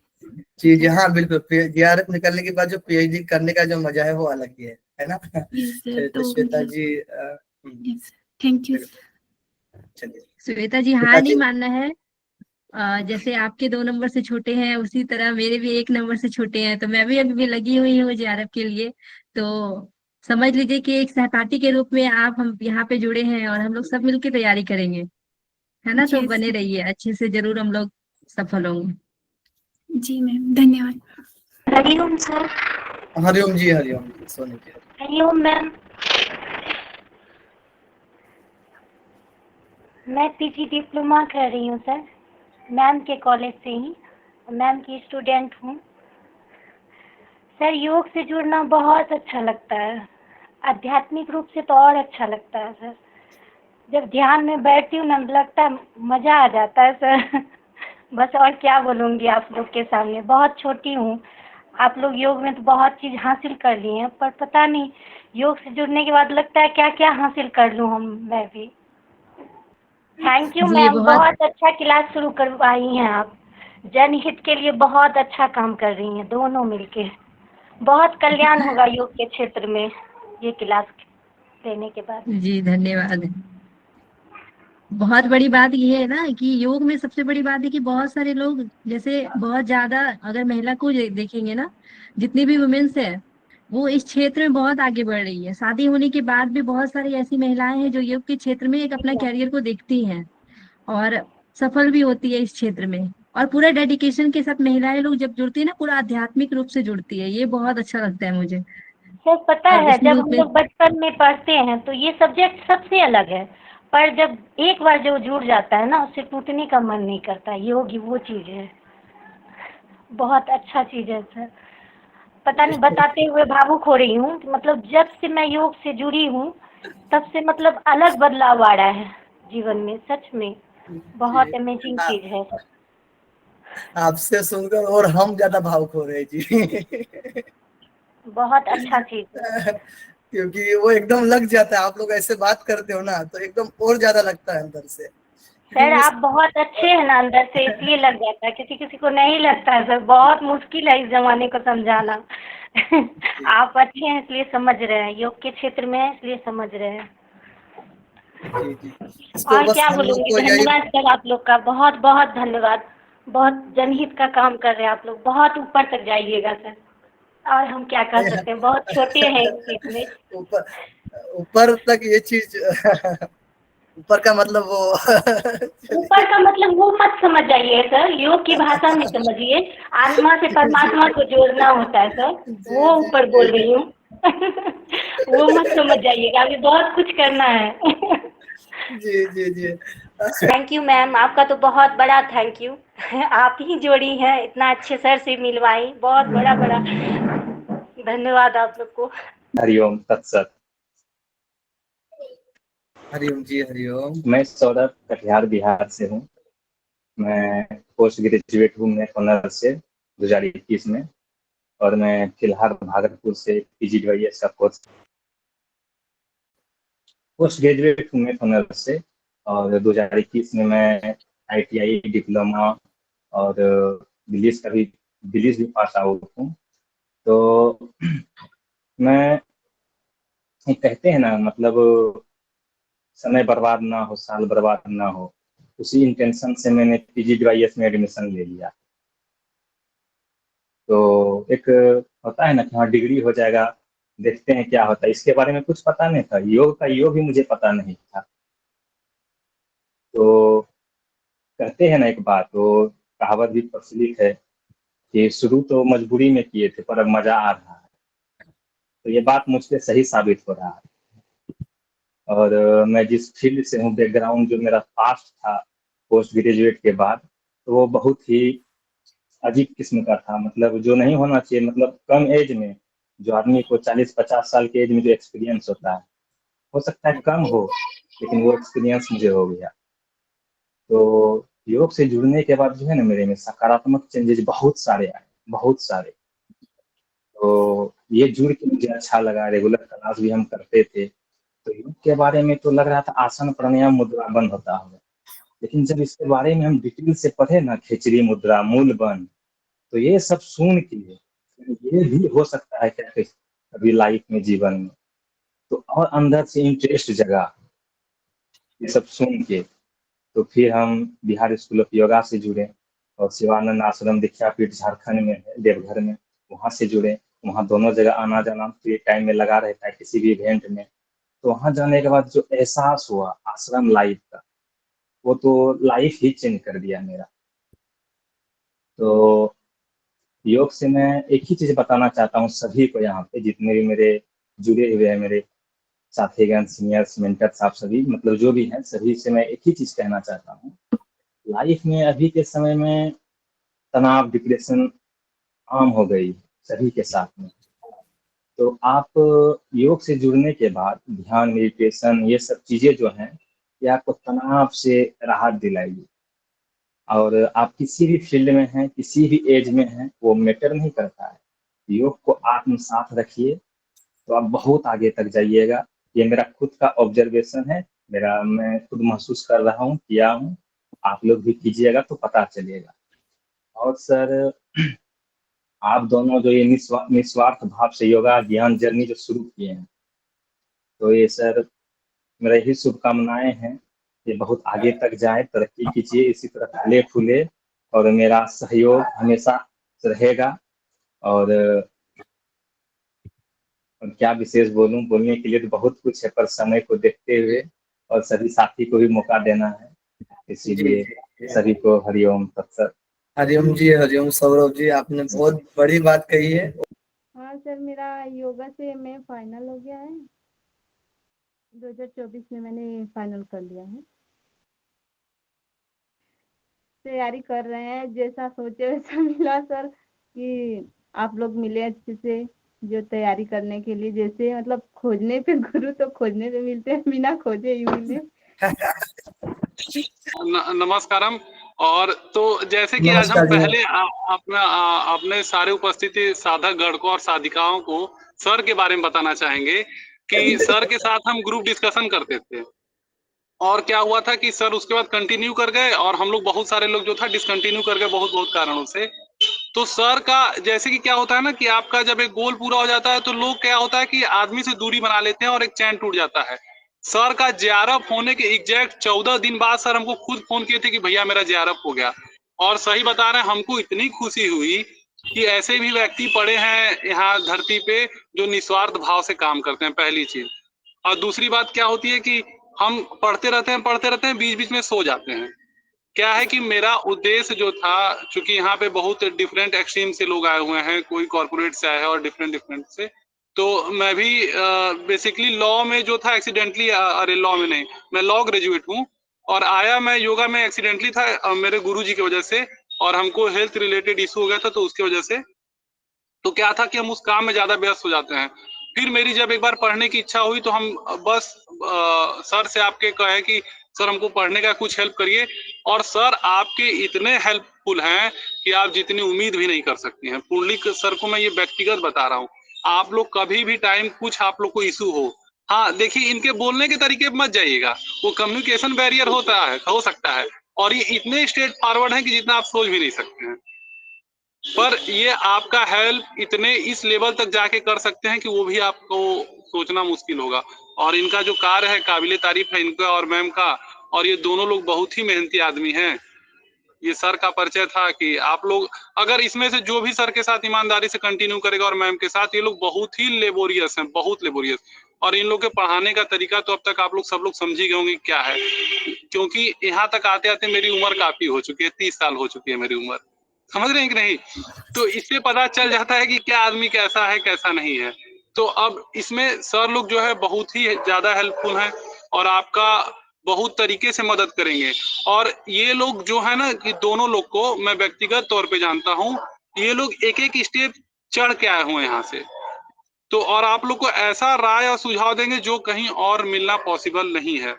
जी जी हाँ बिल्कुल। JRF निकलने के बाद जो PhD करने का जो मजा है वो अलग ही है ना। Yes sir. चलिए, तो तो श्वेता जी यस थैंक यू। चलिए श्वेता जी हार नहीं मानना है। जैसे आपके 2 नंबर से छोटे हैं, उसी तरह मेरे भी 1 नंबर से छोटे हैं। तो मैं भी अभी लगी हुई हूँ JRF के लिए। तो समझ लीजिए कि एक सहपाठी के रूप में आप हम यहाँ पे जुड़े हैं, और हम लोग सब मिलकर तैयारी करेंगे, है ना। तो Yes. बने रहिए, अच्छे से जरूर हम लोग सफल होंगे। जी मैम, धन्यवाद। हरिओम सर। हरिओम जी। हरिओम जी सोनी जी। हरिओम मैम। मैं PG डिप्लोमा कर रही हूँ सर, मैम के कॉलेज से ही, मैम की स्टूडेंट हूँ सर। योग से जुड़ना बहुत अच्छा लगता है, आध्यात्मिक रूप से तो और अच्छा लगता है सर। जब ध्यान में बैठती हूँ ना, लगता है मजा आ जाता है सर। बस और क्या बोलूँगी आप लोग के सामने, बहुत छोटी हूँ। आप लोग योग में तो बहुत चीज़ हासिल कर लिए हैं, पर पता नहीं योग से जुड़ने के बाद लगता है क्या क्या हासिल कर लूँ मैं भी। थैंक यू जी, मैम, बहुत अच्छा क्लास शुरू करवाई हैं आप। जनहित के लिए बहुत अच्छा काम कर रही हैं दोनों मिलके। बहुत कल्याण होगा योग के क्षेत्र में ये क्लास लेने के बाद। जी धन्यवाद। बहुत बड़ी बात ये है ना कि योग में सबसे बड़ी बात है कि बहुत सारे लोग, जैसे बहुत ज्यादा अगर महिला को देखेंगे ना, जितनी भी वुमेन्स है वो इस क्षेत्र में बहुत आगे बढ़ रही है। शादी होने के बाद भी बहुत सारी ऐसी महिलाएं हैं जो योग के क्षेत्र में एक अपना कैरियर को देखती हैं और सफल भी होती है इस क्षेत्र में। और पूरा डेडिकेशन के साथ महिलाएं लोग जब जुड़ती है ना, पूरा आध्यात्मिक रूप से जुड़ती है। ये बहुत अच्छा लगता है मुझे। सर पता और है, इसमें जब हम लोग बचपन में पढ़ते हैं तो ये सब्जेक्ट सबसे अलग है, पर जब एक बार जो जुड़ जाता है ना, उससे टूटने का मन नहीं करता। योग वो चीज़ है, बहुत अच्छा चीज़ है सर। पता नहीं, बताते हुए भावुक हो रही हूँ। मतलब जब से मैं योग से जुड़ी हूँ तब से मतलब अलग बदलाव आ रहा है जीवन में, सच में बहुत अमेजिंग चीज़ है। आपसे सुनकर और हम ज्यादा भावुक हो रहे हैं जी। बहुत अच्छा चीज़ है। क्योंकि वो एकदम लग जाता है। आप लोग ऐसे बात करते हो ना तो एकदम और ज्यादा लगता है अंदर से। सर आप बहुत अच्छे हैं ना अंदर से, इसलिए लग जाता है, किसी किसी को नहीं लगता है सर। बहुत मुश्किल है इस जमाने को समझाना। आप अच्छे हैं इसलिए समझ रहे हैं, योग के क्षेत्र में है इसलिए समझ रहे हैं। जी जी। इसको और बस क्या हम लोग बोलूँगी, को यही धन्यवाद सर आप लोग का, बहुत बहुत धन्यवाद। बहुत जनहित का काम कर रहे हैं आप लोग, बहुत ऊपर तक जाइएगा सर। और हम क्या कर सकते हैं, बहुत छोटे हैं इस चीज में। ऊपर तक ये चीज ऊपर का मतलब वो ऊपर का मतलब वो मत समझ जाइए सर, योग की भाषा में समझिए। आत्मा से परमात्मा को जोड़ना होता है सर, वो ऊपर बोल रही हूँ। वो मत समझ जाइएगा, अभी बहुत कुछ करना है। जी जी जी। थैंक यू मैम, आपका तो बहुत बड़ा थैंक यू। आप ही जोड़ी हैं, इतना अच्छे सर से मिलवाई, बहुत बड़ा बड़ा धन्यवाद आप लोग को। हरिओम तत्सत। हरिओम जी। हरिओम। मैं सौरभ, कटिहार बिहार से हूँ। मैं पोस्ट ग्रेजुएट हूँ मैं ऑनर से 2021 में। और मैं फिलहाल भागलपुर से PGDYS का कोर्स पोस्ट ग्रेजुएट हूँ मेथोनर से, और 2021 में मैं ITI डिप्लोमा और दिल्ली भी पास आउट हूँ। तो मैं कहते हैं ना, मतलब समय बर्बाद ना हो, साल बर्बाद ना हो, उसी इंटेंशन से मैंने PGDYS में एडमिशन ले लिया। तो एक होता है ना कि हाँ डिग्री हो जाएगा, देखते हैं क्या होता है, इसके बारे में कुछ पता नहीं था। योग भी मुझे पता नहीं था। तो कहते हैं ना एक बात, तो कहावत भी प्रचलित है कि शुरू तो मजबूरी में किए थे पर अब मजा आ रहा है। तो ये बात मुझ पे सही साबित हो रहा है। और मैं जिस फील्ड से हूँ, बैकग्राउंड जो मेरा पास्ट था पोस्ट ग्रेजुएट के बाद, तो वो बहुत ही अजीब किस्म का था। मतलब जो नहीं होना चाहिए, मतलब कम एज में जो आदमी को 40-50 साल के एज में जो एक्सपीरियंस होता है, हो सकता है कम हो, लेकिन वो एक्सपीरियंस मुझे हो गया। तो योग से जुड़ने के बाद जो है ना, मेरे में सकारात्मक चेंजेस बहुत सारे आए, बहुत सारे। तो ये जुड़ के मुझे अच्छा लगा। रेगुलर क्लास भी हम करते थे। तो योग के बारे में तो लग रहा था आसन प्राणायाम मुद्रा बंद होता होगा, लेकिन जब इसके बारे में हम डिटेल से पढ़े ना, खिचड़ी मुद्रा, मूल बंद, तो ये सब सुन के ये भी हो सकता है क्या कभी लाइफ में, जीवन में, तो और अंदर से इंटरेस्ट जगा ये सब सुन के। तो फिर हम बिहार स्कूल ऑफ योगा से जुड़े, और शिवानंद आश्रम दीक्षापीठ झारखंड में है, देवघर में, वहाँ से जुड़े। वहाँ दोनों जगह आना जाना फ्री टाइम में लगा रहता है, किसी भी इवेंट में। तो वहाँ जाने के बाद जो एहसास हुआ आश्रम लाइफ का, वो तो लाइफ ही चेंज कर दिया मेरा। तो योग से मैं एक ही चीज बताना चाहता हूँ सभी को, यहाँ पे जितने भी मेरे जुड़े हुए हैं, मेरे साथीगण, सीनियर्स, मेंटर्स, आप सभी, मतलब जो भी हैं, सभी से मैं एक ही चीज कहना चाहता हूँ। लाइफ में अभी के समय में तनाव, डिप्रेशन आम हो गई सभी के साथ में। तो आप योग से जुड़ने के बाद ध्यान, मेडिटेशन, ये सब चीजें जो हैं, ये आपको तनाव से राहत दिलाएगी। और आप किसी भी फील्ड में हैं, किसी भी एज में हैं, वो मैटर नहीं करता है। योग को आत्मसात रखिए तो आप बहुत आगे तक जाइएगा। ये मेरा खुद का ऑब्जर्वेशन है, मैं खुद महसूस कर रहा हूँ, किया हूँ। आप लोग भी कीजिएगा तो पता चलेगा। और सर, आप दोनों जो ये निस्वार्थ भाव से योगा ज्ञान जर्नी जो शुरू किए हैं, तो ये सर मेरा यही शुभकामनाएं हैं, ये बहुत आगे तक जाए, तरक्की कीजिए, इसी तरह फले फूले, और मेरा सहयोग हमेशा रहेगा। और क्या विशेष बोलूं, बोलने के लिए तो बहुत कुछ है, पर समय को देखते हुए और सभी साथी को भी मौका देना है, इसीलिए सभी को हरिओम तत्सत। हरिओम जी, हरिओम सौरभ जी, आपने बहुत बड़ी बात कही है। हाँ सर, मेरा योगा से मैं फाइनल हो गया है। 2024 में मैंने फाइनल कर लिया है। तैयारी कर रहे हैं, जैसा सोचे वैसा मिला सर, कि आप लोग मिले अच्छे से जो तैयारी करने के लिए। जैसे मतलब खोजने पे गुरु तो खोजने पे मिलते हैं, बिना खोजे ही मिले। नमस्कारम। और तो जैसे कि आज हम पहले अपने सारे उपस्थिति साधक गण को और साधिकाओं को सर के बारे में बताना चाहेंगे कि सर के साथ हम ग्रुप डिस्कशन करते थे, और क्या हुआ था कि सर उसके बाद कंटिन्यू कर गए, और हम लोग बहुत सारे लोग जो था डिसकंटिन्यू कर गए बहुत कारणों से। तो सर का जैसे कि क्या होता है ना कि आपका जब एक गोल पूरा हो जाता है तो लोग क्या होता है कि आदमी से दूरी बना लेते हैं और एक चैन टूट जाता है। सर का जेआरएफ होने के एग्जैक्ट 14 दिन बाद सर हमको खुद फोन किए थे कि भैया मेरा जेआरएफ हो गया। और सही बता रहे हैं, हमको इतनी खुशी हुई कि ऐसे भी व्यक्ति पड़े हैं यहाँ धरती पे जो निस्वार्थ भाव से काम करते हैं, पहली चीज। और दूसरी बात क्या होती है कि हम पढ़ते रहते हैं, बीच बीच में सो जाते हैं। क्या है कि मेरा उद्देश्य जो था, चूंकि यहाँ पे बहुत डिफरेंट एक्सट्रीम से लोग आए हुए हैं, कोई कॉर्पोरेट से आए हैं और डिफरेंट से, तो मैं भी बेसिकली लॉ में जो था एक्सीडेंटली, अरे लॉ में नहीं, मैं लॉ ग्रेजुएट हूँ, और आया मैं योगा में एक्सीडेंटली था मेरे गुरुजी की वजह से, और हमको हेल्थ रिलेटेड इशू हो गया था तो उसकी वजह से। तो क्या था कि हम उस काम में ज्यादा व्यस्त हो जाते हैं। फिर मेरी जब एक बार पढ़ने की इच्छा हुई तो हम बस सर से आपके कहे कि सर हमको पढ़ने का कुछ हेल्प करिए, और सर आपके इतने हेल्पफुल हेल्पफुल हैं कि आप जितनी उम्मीद भी नहीं कर सकती हैं। पुंडलिक सर को मैं ये व्यक्तिगत बता रहा हूँ, आप लोग कभी भी टाइम कुछ आप लोग को इशू हो, हाँ देखिए इनके बोलने के तरीके पे मत जाइएगा, वो कम्युनिकेशन बैरियर होता है, हो सकता है, और ये इतने स्ट्रेट फॉरवर्ड हैं कि जितना आप सोच भी नहीं सकते हैं, पर ये आपका हेल्प इतने इस लेवल तक जाके कर सकते हैं कि वो भी आपको सोचना मुश्किल होगा। और इनका जो कार्य है काबिले तारीफ है इनका और मैम का, और ये दोनों लोग बहुत ही मेहनती आदमी हैं। ये सर का परिचय था कि आप लोग अगर इसमें से जो भी सर के साथ ईमानदारी से कंटिन्यू करेगा और मैम के साथ, ये लोग बहुत ही लेबोरियस हैं, बहुत लेबोरियस, और इन लोग के पढ़ाने का तरीका तो अब तक आप लोग सब लोग समझ ही गए होंगे क्या है, क्योंकि यहाँ तक आते आते मेरी उम्र काफी हो चुकी है, 30 साल हो चुकी है मेरी उम्र, समझ रहे हैं कि नहीं? तो इससे पता चल जाता है कि क्या आदमी कैसा है कैसा नहीं है। तो अब इसमें सर लोग जो है बहुत ही ज्यादा हेल्पफुल हैं और आपका बहुत तरीके से मदद करेंगे। और ये लोग जो है ना कि दोनों लोग को मैं व्यक्तिगत तौर पे जानता हूँ, ये लोग एक एक स्टेप चढ़ के आए हुए यहाँ से, तो और आप लोग को ऐसा राय और सुझाव देंगे जो कहीं और मिलना पॉसिबल नहीं है।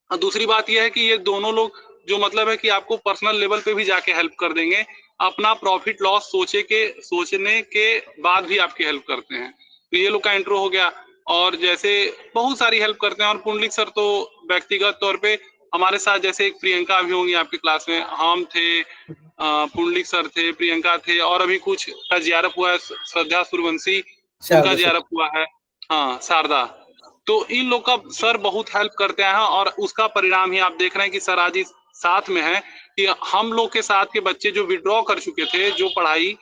और दूसरी बात यह है कि ये दोनों लोग जो मतलब है कि आपको पर्सनल लेवल पे भी जाके हेल्प कर देंगे, अपना प्रॉफिट लॉस सोचने के बाद भी आपकी हेल्प करते हैं। तो ये लोग का इंट्रो हो गया, और जैसे बहुत सारी हेल्प करते हैं। और पुंडलिक सर तो व्यक्तिगत तौर पे हमारे साथ, जैसे एक प्रियंका भी होंगी आपकी क्लास में, हम थे, पुंडलिक सर थे, प्रियंका थे, और अभी कुछ का जियारत हुआ है, श्रद्धा सूर्यवंशी उनका जियारत हुआ है, हाँ शारदा। तो इन लोग का सर बहुत हेल्प करते हैं, और उसका परिणाम ही आप देख रहे हैं कि सर आज इस साथ में है कि हम लोग के साथ के बच्चे जो विड्रॉ कर चुके थे जो पढ़ाई,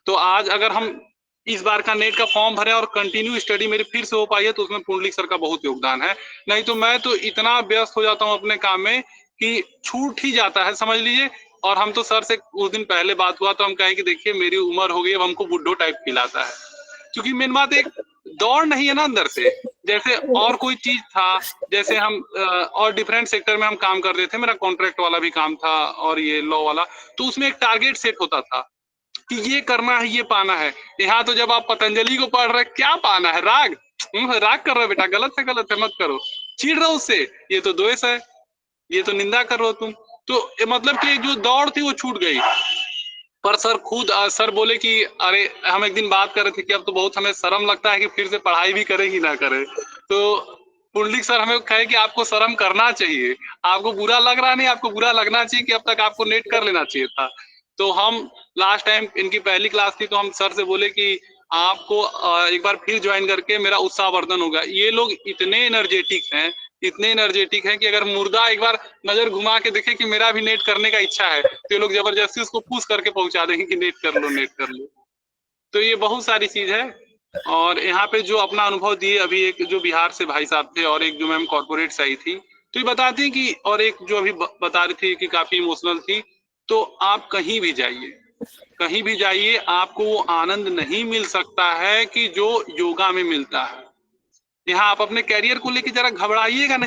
तो आज अगर हम इस बार का नेट का फॉर्म भरे और कंटिन्यू स्टडी मेरी फिर से हो पाई है, तो उसमें पुंडलिक सर का बहुत योगदान है। नहीं तो मैं तो इतना व्यस्त हो जाता हूँ अपने काम में कि छूट ही जाता है, समझ लीजिए। और हम तो सर से उस दिन पहले बात हुआ तो हम कहे कि देखिए मेरी उम्र हो गई, अब हमको बुड्ढो टाइप खिलाता है, क्योंकि मेन बात एक दौड़ नहीं है ना अंदर से, जैसे और कोई चीज था, जैसे हम और डिफरेंट सेक्टर में हम काम कर रहे थे, मेरा कॉन्ट्रैक्ट वाला भी काम था और ये लॉ वाला, तो उसमें एक टारगेट सेट होता था कि ये करना है, ये पाना है। यहाँ तो जब आप पतंजलि को पढ़ रहे, क्या पाना है, राग राग कर रहे हो बेटा, गलत है मत करो, चिढ़ रहो उससे, ये तो द्वेष है, ये तो निंदा कर रहे हो तुम। तो मतलब कि जो दौड़ थी वो छूट गई। पर सर खुद सर बोले कि अरे हम एक दिन बात कर रहे थे कि अब तो बहुत हमें शर्म लगता है कि फिर से पढ़ाई भी करें कि ना करें। तो पुंडलिक सर हमें कहे कि आपको शर्म करना चाहिए, आपको बुरा लग रहा नहीं, आपको बुरा लगना चाहिए कि अब तक आपको नेट कर लेना चाहिए था। तो हम लास्ट टाइम इनकी पहली क्लास थी तो हम सर से बोले कि आपको एक बार फिर ज्वाइन करके मेरा उत्साहवर्धन होगा। ये लोग इतने एनर्जेटिक हैं कि अगर मुर्दा एक बार नजर घुमा के देखे कि मेरा भी नेट करने का इच्छा है, तो ये लोग जबरदस्ती उसको पुश करके पहुंचा देंगे कि नेट कर लो। तो ये बहुत सारी चीज है। और यहाँ पे जो अपना अनुभव दिए, अभी एक जो बिहार से भाई साहब थे और एक जो मैम कॉर्पोरेट से आई थी, तो ये बताती हैं कि, और एक जो अभी बता रही थी कि काफी इमोशनल थी। तो आप कहीं भी जाइए आपको वो आनंद नहीं मिल सकता है कि जो योगा में मिलता है। यहाँ आप अपने कैरियर को लेकर जरा घबराइएगा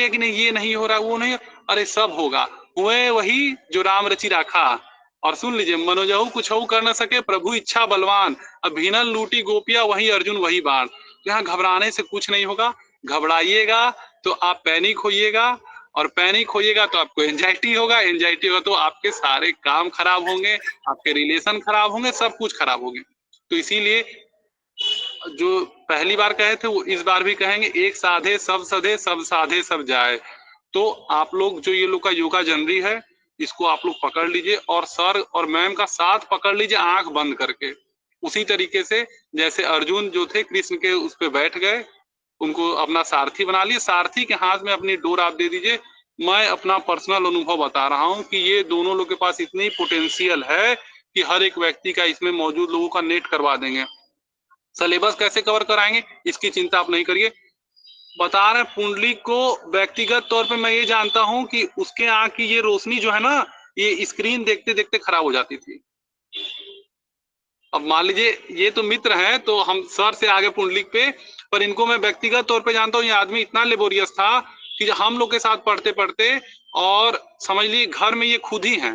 कि नहीं ये नहीं हो रहा, वो नहीं, अरे सब होगा, हुए वही जो राम रचि राखा। और सुन लीजिए, मनोजहु कुछहु कर न सके, प्रभु इच्छा बलवान, अभिनन लूटी गोपिया, वही अर्जुन वही बाण। यहाँ घबराने से कुछ नहीं होगा, घबराइएगा तो आप पैनिक होइएगा, और पैनिक होइएगा तो आपको एंजाइटी होगा तो आपके सारे काम खराब होंगे, आपके रिलेशन खराब होंगे, सब कुछ खराब होंगे। तो इसीलिए जो पहली बार कहे थे वो इस बार भी कहेंगे, एक साधे सब सधे, सब साधे सब जाए। तो आप लोग जो ये लोग का योगा जनरी है, इसको आप लोग पकड़ लीजिए और सर और मैम का साथ पकड़ लीजिए आंख बंद करके। उसी तरीके से जैसे अर्जुन जो थे कृष्ण के उस पे बैठ गए, उनको अपना सारथी बना लिए, सारथी के हाथ में अपनी डोर आप दे दीजिए। मैं अपना पर्सनल अनुभव बता रहा हूँ कि ये दोनों लोग के पास इतनी पोटेंशियल है कि हर एक व्यक्ति का इसमें मौजूद लोगों का नेट करवा देंगे। सिलेबस कैसे कवर कराएंगे इसकी चिंता आप नहीं करिए, बता रहे पुंडलिक को व्यक्तिगत तौर पे मैं ये जानता हूं कि उसके आंख की ये रोशनी जो है ना, ये स्क्रीन देखते देखते खराब हो जाती थी। अब मान लीजिए ये तो मित्र हैं तो हम सर से आगे पुंडलिक पे, पर इनको मैं व्यक्तिगत तौर पे जानता हूँ। ये आदमी इतना लेबोरियस था कि हम लोग के साथ पढ़ते पढ़ते, और समझ लीजिए घर में ये खुद ही हैं,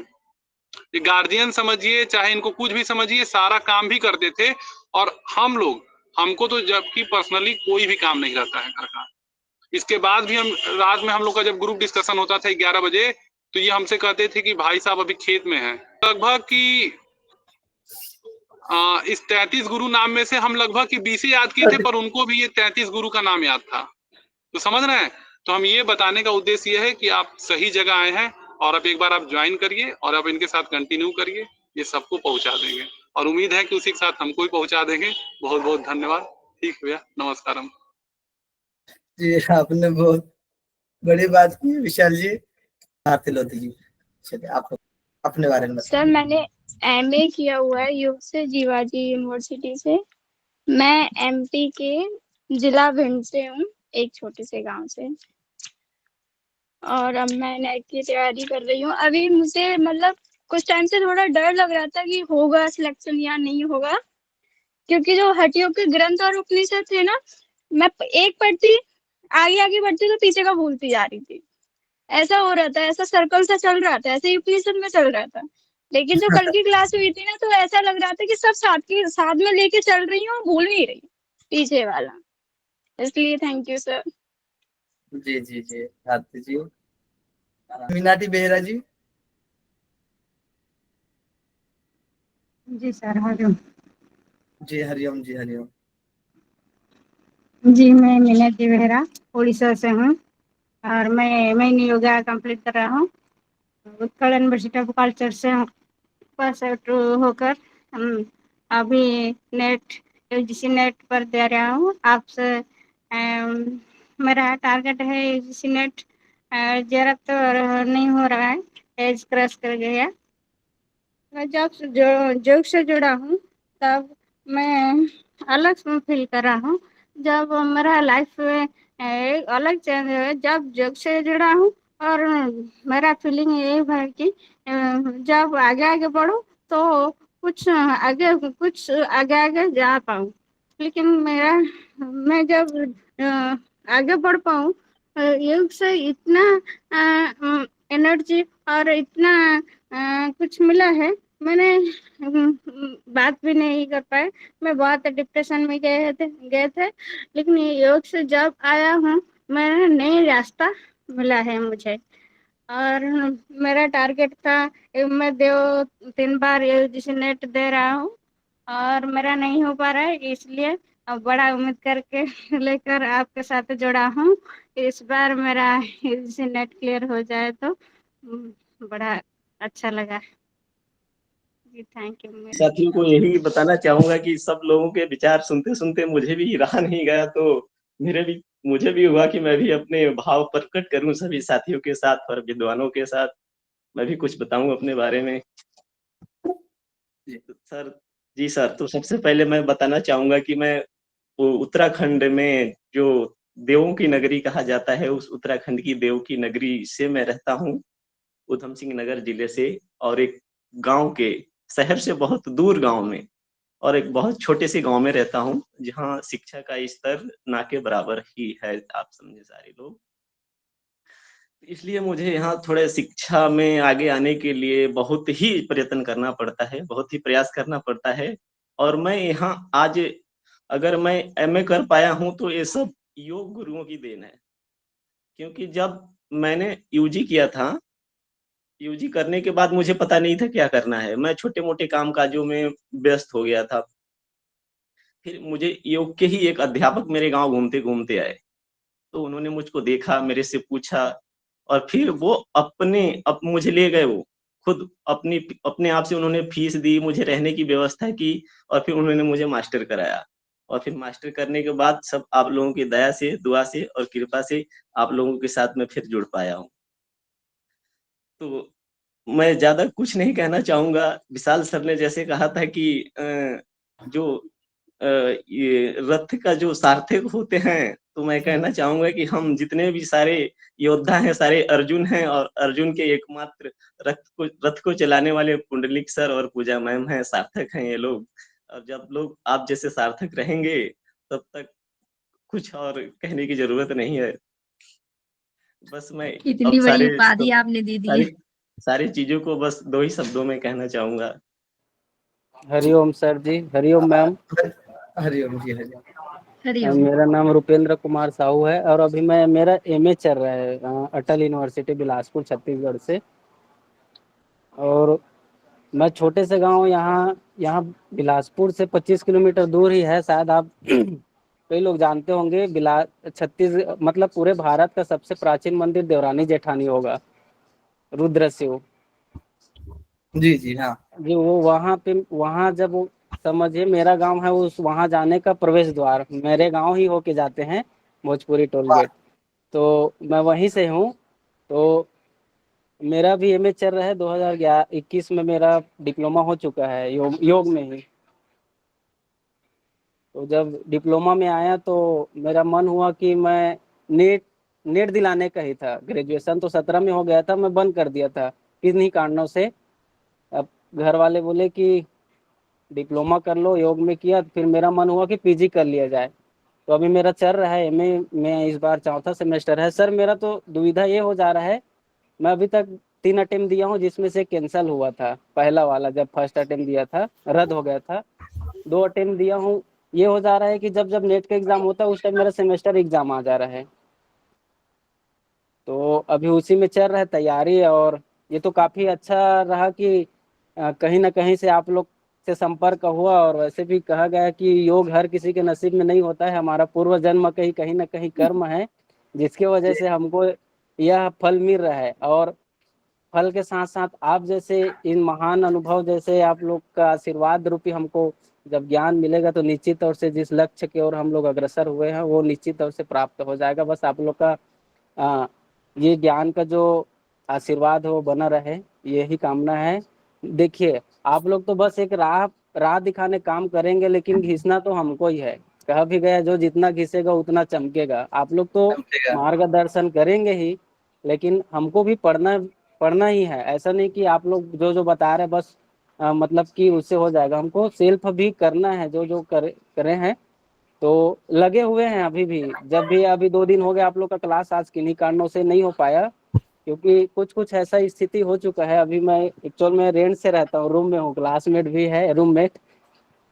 ये गार्जियन समझिए चाहे इनको कुछ भी समझिए, सारा काम भी करते थे। और हमको तो जबकि पर्सनली कोई भी काम नहीं रहता है घर का। इसके बाद भी हम रात में हम लोग का जब ग्रुप डिस्कशन होता था 11 बजे, तो ये हमसे कहते थे कि भाई साहब अभी खेत में हैं। लगभग कि इस 33 गुरु नाम में से हम लगभग कि 20 याद किए थे, पर उनको भी ये 33 गुरु का नाम याद था। तो समझ रहे हैं? तो हम ये बताने का उद्देश्य ये है कि आप सही जगह आए हैं और अब एक बार आप ज्वाइन करिए और अब इनके साथ कंटिन्यू करिए, ये सबको पहुंचा देंगे और उम्मीद है कि उसी के साथ हमको भी पहुंचा देंगे। बहुत बहुत धन्यवाद। ठीक भैया, नमस्कारम। जी आपने बहुत बड़ी बात की विशाल जी। तिलोत्तम जी, चलिए आप अपने बारे में बताइए। सर मैंने एमए किया हुआ है योग से जीवाजी यूनिवर्सिटी से। मैं एमपी के जिला भिंड से हूँ, एक छोटे से गांव से, और अब मैं नेट की तैयारी कर रही हूँ। अभी मुझे मतलब कुछ टाइम से थोड़ा डर लग रहा था कि होगा सिलेक्शन या नहीं होगा, क्योंकि जो हटियों के ग्रंथ और उपनिषद थे ना, मैं एक पढ़ती आगे आगे बढ़ती तो पीछे का भूलती जा रही थी। ऐसा हो रहा था, ऐसा सर्कल सा चल रहा था, ऐसे उपनिषद में चल रहा था। लेकिन जो कल की क्लास हुई थी ना, तो ऐसा लग रहा था कि सब साथ में लेके चल रही हूँ और भूल नहीं रही पीछे वाला। इसलिए थैंक यू सर। जी जी जी भारती जी। मीनाटी बेहरा जी। जी सर, हरिओम। जी हरिओम जी हरिओम। जी मैं मीनाटी बेहरा उड़ीसा से हूँ और मैं योगा कंप्लीट कर रहा हूँ उत्कल यूनिवर्सिटी ऑफ कल्चर से पास आउट होकर अभी नेट यूजीसी नेट पर दे रहा हूँ। आपसे मेरा टारगेट है यूजीसी नेट, जरा तो नहीं हो रहा है, एज क्रॉस कर गया। मैं जब से योग से जुड़ा हूँ तब मैं अलग फील कर रहा हूँ। जब मेरा लाइफ में एक अलग चेंज है जब योग से जुड़ा हूँ, और मेरा फीलिंग ये है कि जब आगे आगे बढ़ूँ तो कुछ आगे आगे जा पाऊँ। लेकिन मैं जब आगे बढ़ पाऊँ, योग से इतना एनर्जी और इतना कुछ मिला है, मैंने बात भी नहीं कर पाए। मैं बहुत डिप्रेशन में गए थे, लेकिन ये योग से जब आया हूँ मैंने नई रास्ता मिला है मुझे। और मेरा टारगेट था मैं 3 बार यूजीसी नेट दे रहा हूँ और मेरा नहीं हो पा रहा है, इसलिए अब बड़ा उम्मीद करके लेकर आपके साथ जुड़ा हूँ। इस बार मेरा यूजीसी नेट क्लियर हो जाए तो बड़ा अच्छा लगा जी। Thank you. साथियों को यही बताना चाहूंगा कि सब लोगों के विचार सुनते सुनते मुझे भी रहा नहीं गया, तो मुझे भी हुआ कि मैं भी अपने भाव प्रकट करूं सभी साथियों के साथ और विद्वानों के साथ, मैं भी कुछ बताऊं अपने बारे में। सर जी सर, तो सबसे पहले मैं बताना चाहूंगा कि मैं उत्तराखंड में जो देवों की नगरी कहा जाता है, उस उत्तराखंड की देव की नगरी से मैं रहता हूँ, उधम सिंह नगर जिले से, और एक गांव के शहर से बहुत दूर गांव में और एक बहुत छोटे से गांव में रहता हूँ, जहाँ शिक्षा का स्तर ना के बराबर ही है, आप समझे सारे लोग। इसलिए मुझे यहाँ थोड़े शिक्षा में आगे आने के लिए बहुत ही प्रयत्न करना पड़ता है, बहुत ही प्रयास करना पड़ता है। और मैं यहाँ आज अगर मैं एमए कर पाया हूँ तो ये सब योग गुरुओं की देन है, क्योंकि जब मैंने यूजी किया था, यूजी करने के बाद मुझे पता नहीं था क्या करना है, मैं छोटे-मोटे काम-काजों में व्यस्त हो गया था। फिर मुझे योग के ही एक अध्यापक मेरे गाँव घूमते-घूमते आए, तो उन्होंने मुझको देखा, मेरे से पूछा और फिर वो मुझे ले गए वो, खुद अपने आप से उन्होंने फीस दी, मुझे रहने की व्यवस्था की और फिर उन्होंने मुझे मास्टर कराया। और फिर मास्टर करने के बाद सब आप लोगों की दया से, दुआ से और कृपा से आप लोगों के साथ मैं फिर जुड़ पाया हूँ। तो मैं ज़्यादा कुछ नहीं कहना चाहूँगा। विशाल सर ने जैसे कहा था कि ये रथ का जो सारथी होते हैं, तो मैं कहना चाहूँगा कि हम जितने भी सारे योद्धा हैं, सारे अर्जुन हैं और अर्जुन के एकमात्र रथ को चलाने वाले पुंडलिक सर और पूजा मैम हैं, सार्थक हैं ये लोग। और जब लोग आप जैसे सार्थक रहेंगे, तब तक कुछ और कहने की ज़रूरत नहीं है। बस मैं कितनी बड़ी उपाधि आपने दे दी है। सारी चीज़ों को बस 2 ही शब्दों में कहना चाहूँगा। हरिओम सर जी, हरिओम मैम। हरिओम जी हरिओम। हरिओम। मेरा नाम रुपेंद्र कुमार साहू है और अभी मेरा एमए चल रहा है अटल यूनिवर्सिटी बिलासपुर छत्तीसगढ़ से। और मैं छोटे से गांव यहाँ यहाँ बिलासपुर से 25 किलोमीटर दूर ही है, शायद आप कई लोग जानते होंगे। छत्तीस मतलब पूरे भारत का सबसे प्राचीन मंदिर देवरानी जेठानी होगा, रुद्र शिव जी जी हाँ। जी। वो वहाँ पे, वहाँ जब समझिए मेरा गांव है, उस वहाँ जाने का प्रवेश द्वार मेरे गांव ही होके जाते हैं, भोजपुरी टोल गेट। तो मैं वहीं से हूँ। तो मेरा भी एमए चल रहा है, 2021 में मेरा डिप्लोमा हो चुका है योग में ही। तो जब डिप्लोमा में आया तो मेरा मन हुआ कि मैं नेट नेट दिलाने का ही था। ग्रेजुएशन तो 17 में हो गया था, मैं बंद कर दिया था किन्हीं कारणों से। अब घर वाले बोले कि डिप्लोमा कर लो, योग में किया, फिर मेरा मन हुआ कि पीजी कर लिया जाए। तो अभी मेरा चल रहा है एमए में, इस बार चौथा सेमेस्टर है। सर मेरा तो दुविधा ये हो जा रहा है, मैं अभी तक 3 अटेम्प्ट दिया हूँ, जिसमें से कैंसिल हुआ था पहला वाला। जब फर्स्ट अटेम्प्ट दिया था रद्द हो गया था। 2 अटेम्प्ट दिया हूँ। ये हो जा रहा है कि जब जब नेट का एग्जाम होता है उस टाइम मेरा सेमेस्टर एग्जाम आ जा रहा है। तो अभी उसी में चल रहा है तैयारी। और ये तो काफ़ी अच्छा रहा कि कहीं ना कहीं से आप लोग से संपर्क हुआ। और वैसे भी कहा गया है कि योग हर किसी के नसीब में नहीं होता है, हमारा पूर्व जन्म का ही कहीं ना कहीं कर्म है, जिसके वजह से हमको यह फल मिल रहा है। और फल के साथ साथ आप जैसे इन महान अनुभव, जैसे आप लोग का आशीर्वाद रूपी हमको जब ज्ञान मिलेगा तो निश्चित तौर से जिस लक्ष्य की ओर हम लोग अग्रसर हुए हैं वो निश्चित तौर से प्राप्त हो जाएगा। बस आप लोग का ये ज्ञान का जो आशीर्वाद हो बना रहे, यही कामना है। देखिए आप लोग तो बस एक राह दिखाने काम करेंगे, लेकिन घिसना तो हमको ही है। कहा भी गया जो जितना घिसेगा उतना चमकेगा। आप लोग तो मार्गदर्शन करेंगे ही, लेकिन हमको भी पढ़ना ही है। ऐसा नहीं कि आप लोग जो जो बता रहे बस मतलब कि उससे हो जाएगा। हमको सेल्फ भी करना है, जो जो करे हैं। तो लगे हुए हैं अभी भी। जब भी अभी 2 दिन हो गए आप लोग का क्लास आज किन्हीं कारणों से नहीं हो पाया, क्योंकि कुछ ऐसा स्थिति हो चुका है। अभी मैं एक्चुअल में रेंट से रहता हूँ, रूम में हूँ, क्लासमेट भी है रूममेट।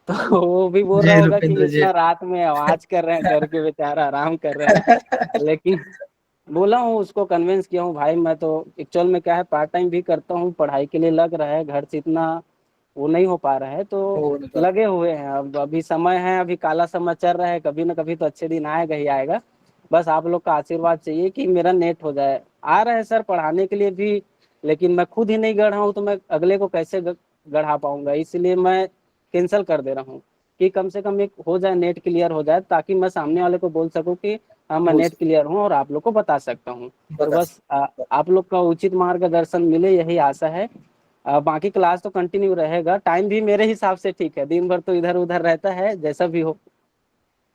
तो वो भी बोल रहा जी होगा कि रुपेंद्र जी। इतना रात में आवाज कर रहे हैं, घर के बेचारा आराम कर रहे हैं। लेकिन बोला हूँ उसको, कन्विंस किया हूँ, भाई मैं तो एक्चुअल में क्या है पार्ट टाइम भी करता हूँ, पढ़ाई के लिए लग रहा है, घर से इतना वो नहीं हो पा रहा है। तो लगे हुए हैं। अब अभी समय है, अभी काला समय चल रहा है, कभी ना कभी तो अच्छे दिन आएगा ही आएगा। बस आप लोग का आशीर्वाद चाहिए कि मेरा नेट हो जाए। आ रहा है सर पढ़ाने के लिए भी, लेकिन मैं खुद ही नहीं गढ़ा हूँ तो मैं अगले को कैसे गढ़ा पाऊंगा। इसलिए मैं कैंसिल कर दे रहा हूँ कि कम से कम एक हो जाए, नेट क्लियर हो जाए, ताकि मैं सामने वाले को बोल सकूं कि हाँ मैं नेट क्लियर हूँ और आप लोग को बता सकता हूँ। तो बस आप लोग का उचित मार्गदर्शन मिले, यही आशा है। बाकी क्लास तो कंटिन्यू रहेगा। टाइम भी मेरे हिसाब से ठीक है, दिन भर तो इधर उधर रहता है, जैसा भी हो।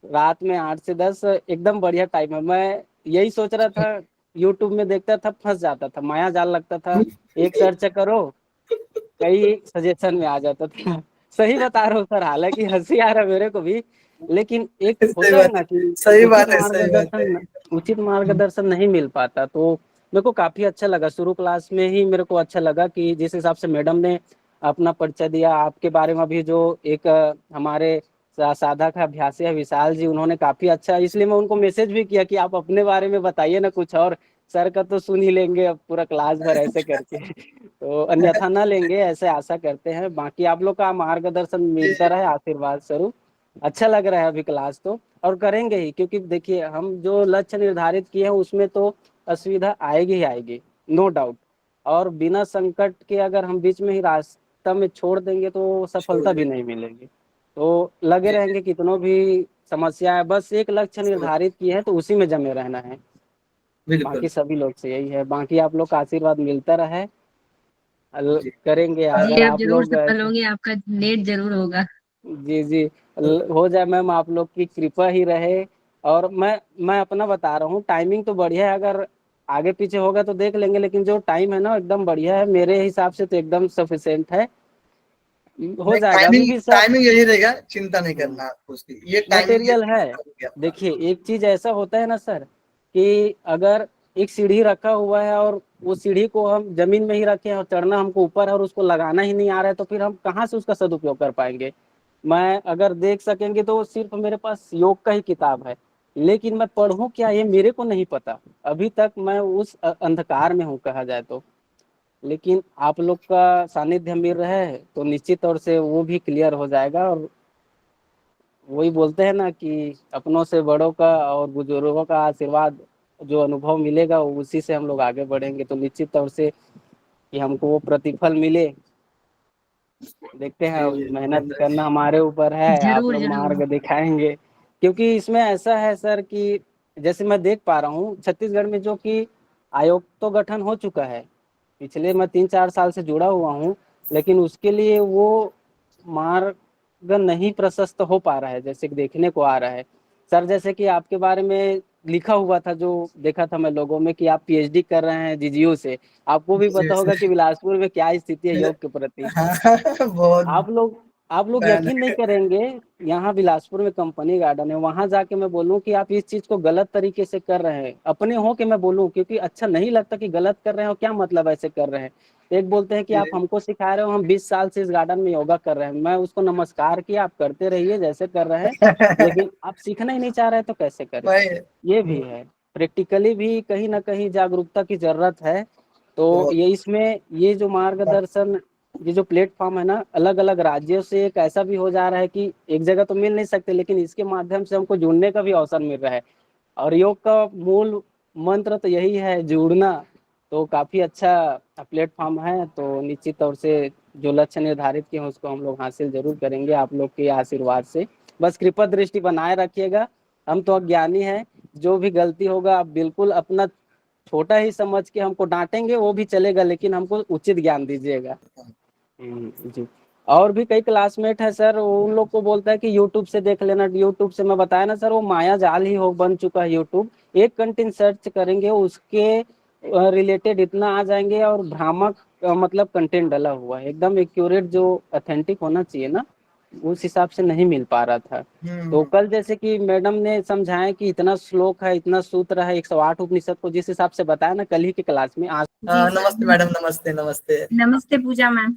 रात में 8 से 10 एकदम बढ़िया टाइम है। मैं यही सोच रहा था, यूट्यूब में देखता था, फंस जाता था, माया जाल लगता था। एक सर्च करो, कई सजेशन में आ जाता था। सही बता रहा हूँ सर, हालांकि हंसी आ रहा है मेरे को भी, लेकिन एक होता है ना कि सही बात है, सही बात है। उचित मार्गदर्शन नहीं मिल पाता। तो मेरे को काफी अच्छा लगा, शुरू क्लास में ही मेरे को अच्छा लगा कि जिस हिसाब से मैडम ने अपना परिचय दिया, आपके बारे में भी जो एक हमारे साधक है अभ्यासी है विशाल जी, उन्होंने काफी अच्छा, इसलिए मैं उनको मैसेज भी किया कि आप अपने बारे में बताइए ना कुछ और, सर का तो सुन ही लेंगे अब पूरा क्लास भर ऐसे करके। तो अन्यथा ना लेंगे, ऐसे आशा करते हैं। बाकी आप लोग का मार्गदर्शन मिलता रहे आशीर्वाद स्वरूप। अच्छा लग रहा है अभी क्लास तो, और करेंगे ही, क्योंकि देखिए हम जो लक्ष्य निर्धारित किए हैं उसमें तो असुविधा आएगी ही आएगी, नो डाउट। और बिना संकट के अगर हम बीच में ही रास्ता में छोड़ देंगे तो सफलता भी नहीं मिलेगी। तो लगे रहेंगे कितनों भी समस्या है, बस एक लक्ष्य निर्धारित किए हैं तो उसी में जमे रहना है। बाकी सभी लोग से यही है। बाकी आप लोग का आशीर्वाद मिलता रहे, करेंगे जी अगर आप आप जरूर लोग। सफल होंगे, आपका नेट जरूर होगा। जी जी हो जाए मैम, आप लोग की कृपा ही रहे। और मैं अपना बता रहा हूँ, टाइमिंग तो बढ़िया है, अगर आगे पीछे होगा तो देख लेंगे, लेकिन जो टाइम है ना एकदम बढ़िया है, मेरे हिसाब से तो एकदम सफिशिएंट है, हो जाएगा। अभी भी सर टाइमिंग यही रहेगा, चिंता नहीं करना आपको उसकी, ये मटेरियल है। देखिए एक चीज ऐसा होता है ना सर, कि अगर एक सीढ़ी रखा हुआ है और वो सीढ़ी को हम जमीन में ही रखे और चढ़ना हमको ऊपर है और उसको लगाना ही नहीं आ रहा है, तो फिर हम कहाँ से उसका सदुपयोग कर पाएंगे। मैं अगर देख सकेंगे तो सिर्फ मेरे पास योग का ही किताब है, लेकिन मैं पढ़ूं क्या ये मेरे को नहीं पता। अभी तक मैं उस अंधकार में हूँ कहा जाए तो। लेकिन आप लोग का सानिध्य मिल रहा है तो निश्चित तौर से वो भी क्लियर हो जाएगा। और वही बोलते हैं ना कि अपनों से बड़ों का और बुजुर्गों का आशीर्वाद जो अनुभव मिलेगा उसी से हम लोग आगे बढ़ेंगे। तो निश्चित तौर से कि हमको वो प्रतिफल मिले, देखते हैं। मेहनत करना हमारे ऊपर है, आप जरूर लोग जरूर। मार्ग दिखाएंगे। क्योंकि इसमें ऐसा है सर कि जैसे मैं देख पा रहा हूँ छत्तीसगढ़ में जो कि आयोग तो गठन हो चुका है, पिछले मैं 3-4 साल से जुड़ा हुआ हूँ, लेकिन उसके लिए वो मार्ग नहीं प्रशस्त हो पा रहा है जैसे कि देखने को आ रहा है। सर जैसे कि आपके बारे में लिखा हुआ था, जो देखा था मैं लोगों में, कि आप पीएचडी कर रहे हैं जीजीयू से। आपको भी जी पता होगा सर। कि बिलासपुर में क्या स्थिति है योग के प्रति। बहुत आप लोग यकीन नहीं भयानक। करेंगे, यहाँ बिलासपुर में कंपनी गार्डन है, वहां जाके मैं बोलूं कि आप इस चीज को गलत तरीके से कर रहे हैं, अपने हो के मैं बोलूं, क्योंकि अच्छा नहीं लगता कि गलत कर रहे हो, क्या मतलब ऐसे कर रहे हैं। एक बोलते हैं कि आप जी। हमको सिखा रहे हो, हम 20 साल से इस गार्डन में योगा कर रहे हैं। मैं उसको नमस्कार किया, आप करते रहिए जैसे कर रहे हैं, लेकिन आप सीखना ही नहीं चाह रहे तो कैसे करें। भाई ये भी है, प्रैक्टिकली भी कहीं ना कहीं जागरूकता की जरूरत है। तो बहुत ये इसमें ये जो मार्गदर्शन, ये जो प्लेटफॉर्म है ना, अलग अलग राज्यों से एक ऐसा भी हो जा रहा है कि एक जगह तो मिल नहीं सकते, लेकिन इसके माध्यम से हमको जुड़ने का भी अवसर मिल रहा है। और योग का मूल मंत्र तो यही है, जुड़ना। तो काफी अच्छा प्लेटफॉर्म है। तो निश्चित तौर से जो लक्ष्य निर्धारित किए हैं उसको हम लोग हासिल जरूर करेंगे आप लोग के आशीर्वाद से। बस कृपा दृष्टि बनाए रखिएगा, हम तो अज्ञानी हैं। जो भी गलती होगा आप बिल्कुल अपना छोटा ही समझ के हमको डांटेंगे, वो भी चलेगा, लेकिन हमको उचित ज्ञान दीजिएगा। जी। और भी कई क्लासमेट है सर, वो उन लोग को बोलता है कि यूट्यूब से देख लेना। यूट्यूब से मैं बताया ना सर, वो माया जाल ही हो बन चुका है यूट्यूब। एक कंटेंट सर्च करेंगे उसके रिलेटेड इतना आ जाएंगे, और भ्रामक मतलब कंटेंट डाला हुआ है, एकदम एक्यूरेट जो ऑथेंटिक होना चाहिए ना, उस हिसाब से नहीं मिल पा रहा था। तो कल जैसे कि मैडम ने समझाया कि इतना श्लोक है, इतना सूत्र है, 108 उपनिषद को जिस हिसाब से बताया ना कल ही की क्लास में, आज जी नमस्ते सर। मैडम, नमस्ते नमस्ते। नमस्ते पूजा मैम।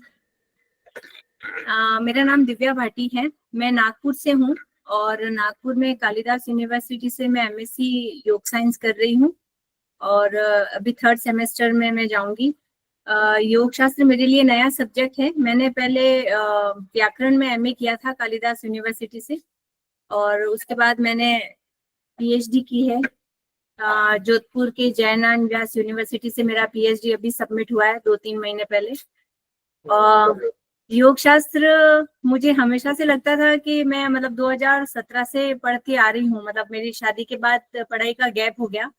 मेरा नाम दिव्या भाटी है, मैं नागपुर से हूँ और नागपुर में कालिदास यूनिवर्सिटी से मैं एमएससी योग साइंस कर रही हूँ और अभी 3rd सेमेस्टर में मैं जाऊंगी। योग शास्त्र मेरे लिए नया सब्जेक्ट है। मैंने पहले व्याकरण में एमए किया था कालिदास यूनिवर्सिटी से, और उसके बाद मैंने पीएचडी की है जोधपुर के जयनारायण व्यास यूनिवर्सिटी से। मेरा पीएचडी अभी सबमिट हुआ है 2-3 महीने पहले। योग शास्त्र मुझे हमेशा से लगता था कि मैं मतलब 2017 से पढ़ती आ रही हूँ, मतलब मेरी शादी के बाद पढ़ाई का गैप हो गया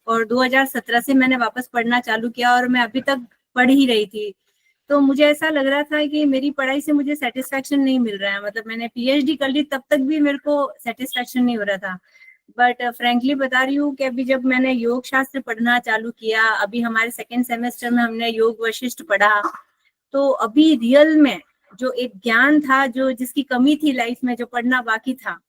और 2017 से मैंने वापस पढ़ना चालू किया और मैं अभी तक पढ़ ही रही थी। तो मुझे ऐसा लग रहा था कि मेरी पढ़ाई से मुझे सेटिस्फेक्शन नहीं मिल रहा है, मतलब मैंने पीएचडी कर ली तब तक भी मेरे को सेटिस्फेक्शन नहीं हो रहा था। बट फ्रेंकली बता रही हूँ कि अभी जब मैंने योग शास्त्र पढ़ना चालू किया, अभी हमारे 2nd सेमेस्टर में हमने योग वशिष्ठ पढ़ा, तो अभी रियल में जो एक ज्ञान था, जो जिसकी कमी थी लाइफ में, जो पढ़ना बाकी था,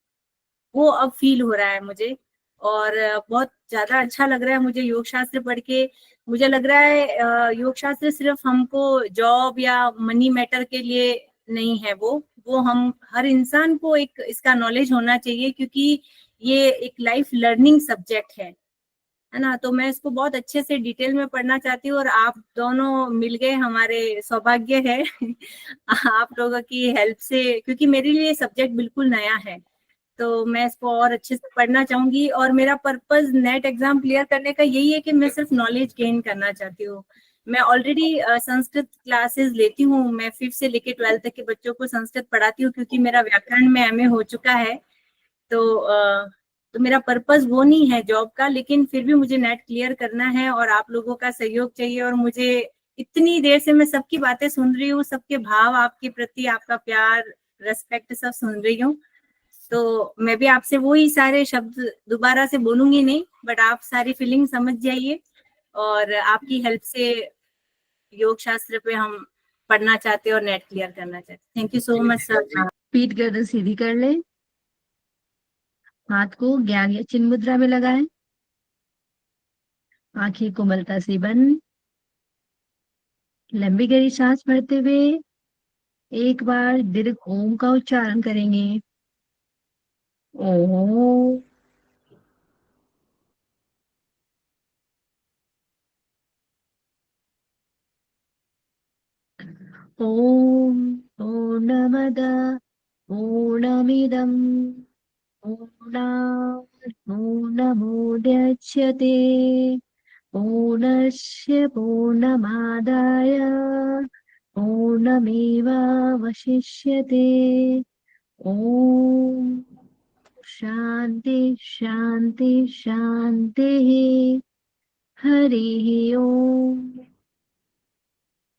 वो अब फील हो रहा है मुझे। और बहुत ज्यादा अच्छा लग रहा है मुझे योग शास्त्र पढ़ के। मुझे लग रहा है योग शास्त्र सिर्फ हमको जॉब या मनी मैटर के लिए नहीं है, वो हम हर इंसान को एक इसका नॉलेज होना चाहिए, क्योंकि ये एक लाइफ लर्निंग सब्जेक्ट है ना। तो मैं इसको बहुत अच्छे से डिटेल में पढ़ना चाहती हूँ और आप दोनों मिल गए, हमारे सौभाग्य है आप लोगों की हेल्प से, क्योंकि मेरे लिए सब्जेक्ट बिल्कुल नया है। तो मैं इसको और अच्छे से पढ़ना चाहूंगी और मेरा पर्पस नेट एग्जाम क्लियर करने का यही है कि मैं सिर्फ नॉलेज गेन करना चाहती हूँ। मैं ऑलरेडी संस्कृत क्लासेस लेती हूँ, मैं 5th से लेके 12th तक के बच्चों को संस्कृत पढ़ाती हूँ, क्योंकि मेरा व्याकरण में एमए हो चुका है। तो मेरा पर्पस वो नहीं है जॉब का, लेकिन फिर भी मुझे नेट क्लियर करना है और आप लोगों का सहयोग चाहिए। और मुझे इतनी देर से मैं सबकी बातें सुन रही हूँ, सबके भाव आपके प्रति, आपका प्यार, रेस्पेक्ट सब सुन रही हूँ। तो मैं भी आपसे वही सारे शब्द दोबारा से बोलूंगी नहीं, बट आप सारी फीलिंग समझ जाइए और आपकी हेल्प से योग शास्त्र पे हम पढ़ना चाहते हैं और नेट क्लियर करना चाहते हैं। Thank you so much sir. पीठ गर्दन सीधी कर ले, हाथ को ज्ञान या चिन्ह मुद्रा में लगाएं, आंखें कोमलता से बंद, लंबी गहरी सांस भरते हुए एक बार दीर्घ ओम का उच्चारण करेंगे। ओ। ॐ पूर्णमद पूर्णमिदं पूर्णात् पूर्णमुदच्यते पूर्णस्य पूर्णमादाय पूर्णमेवावशिष्यते ॐ शान्ति शान्ति शान्तिः हरिः ओम्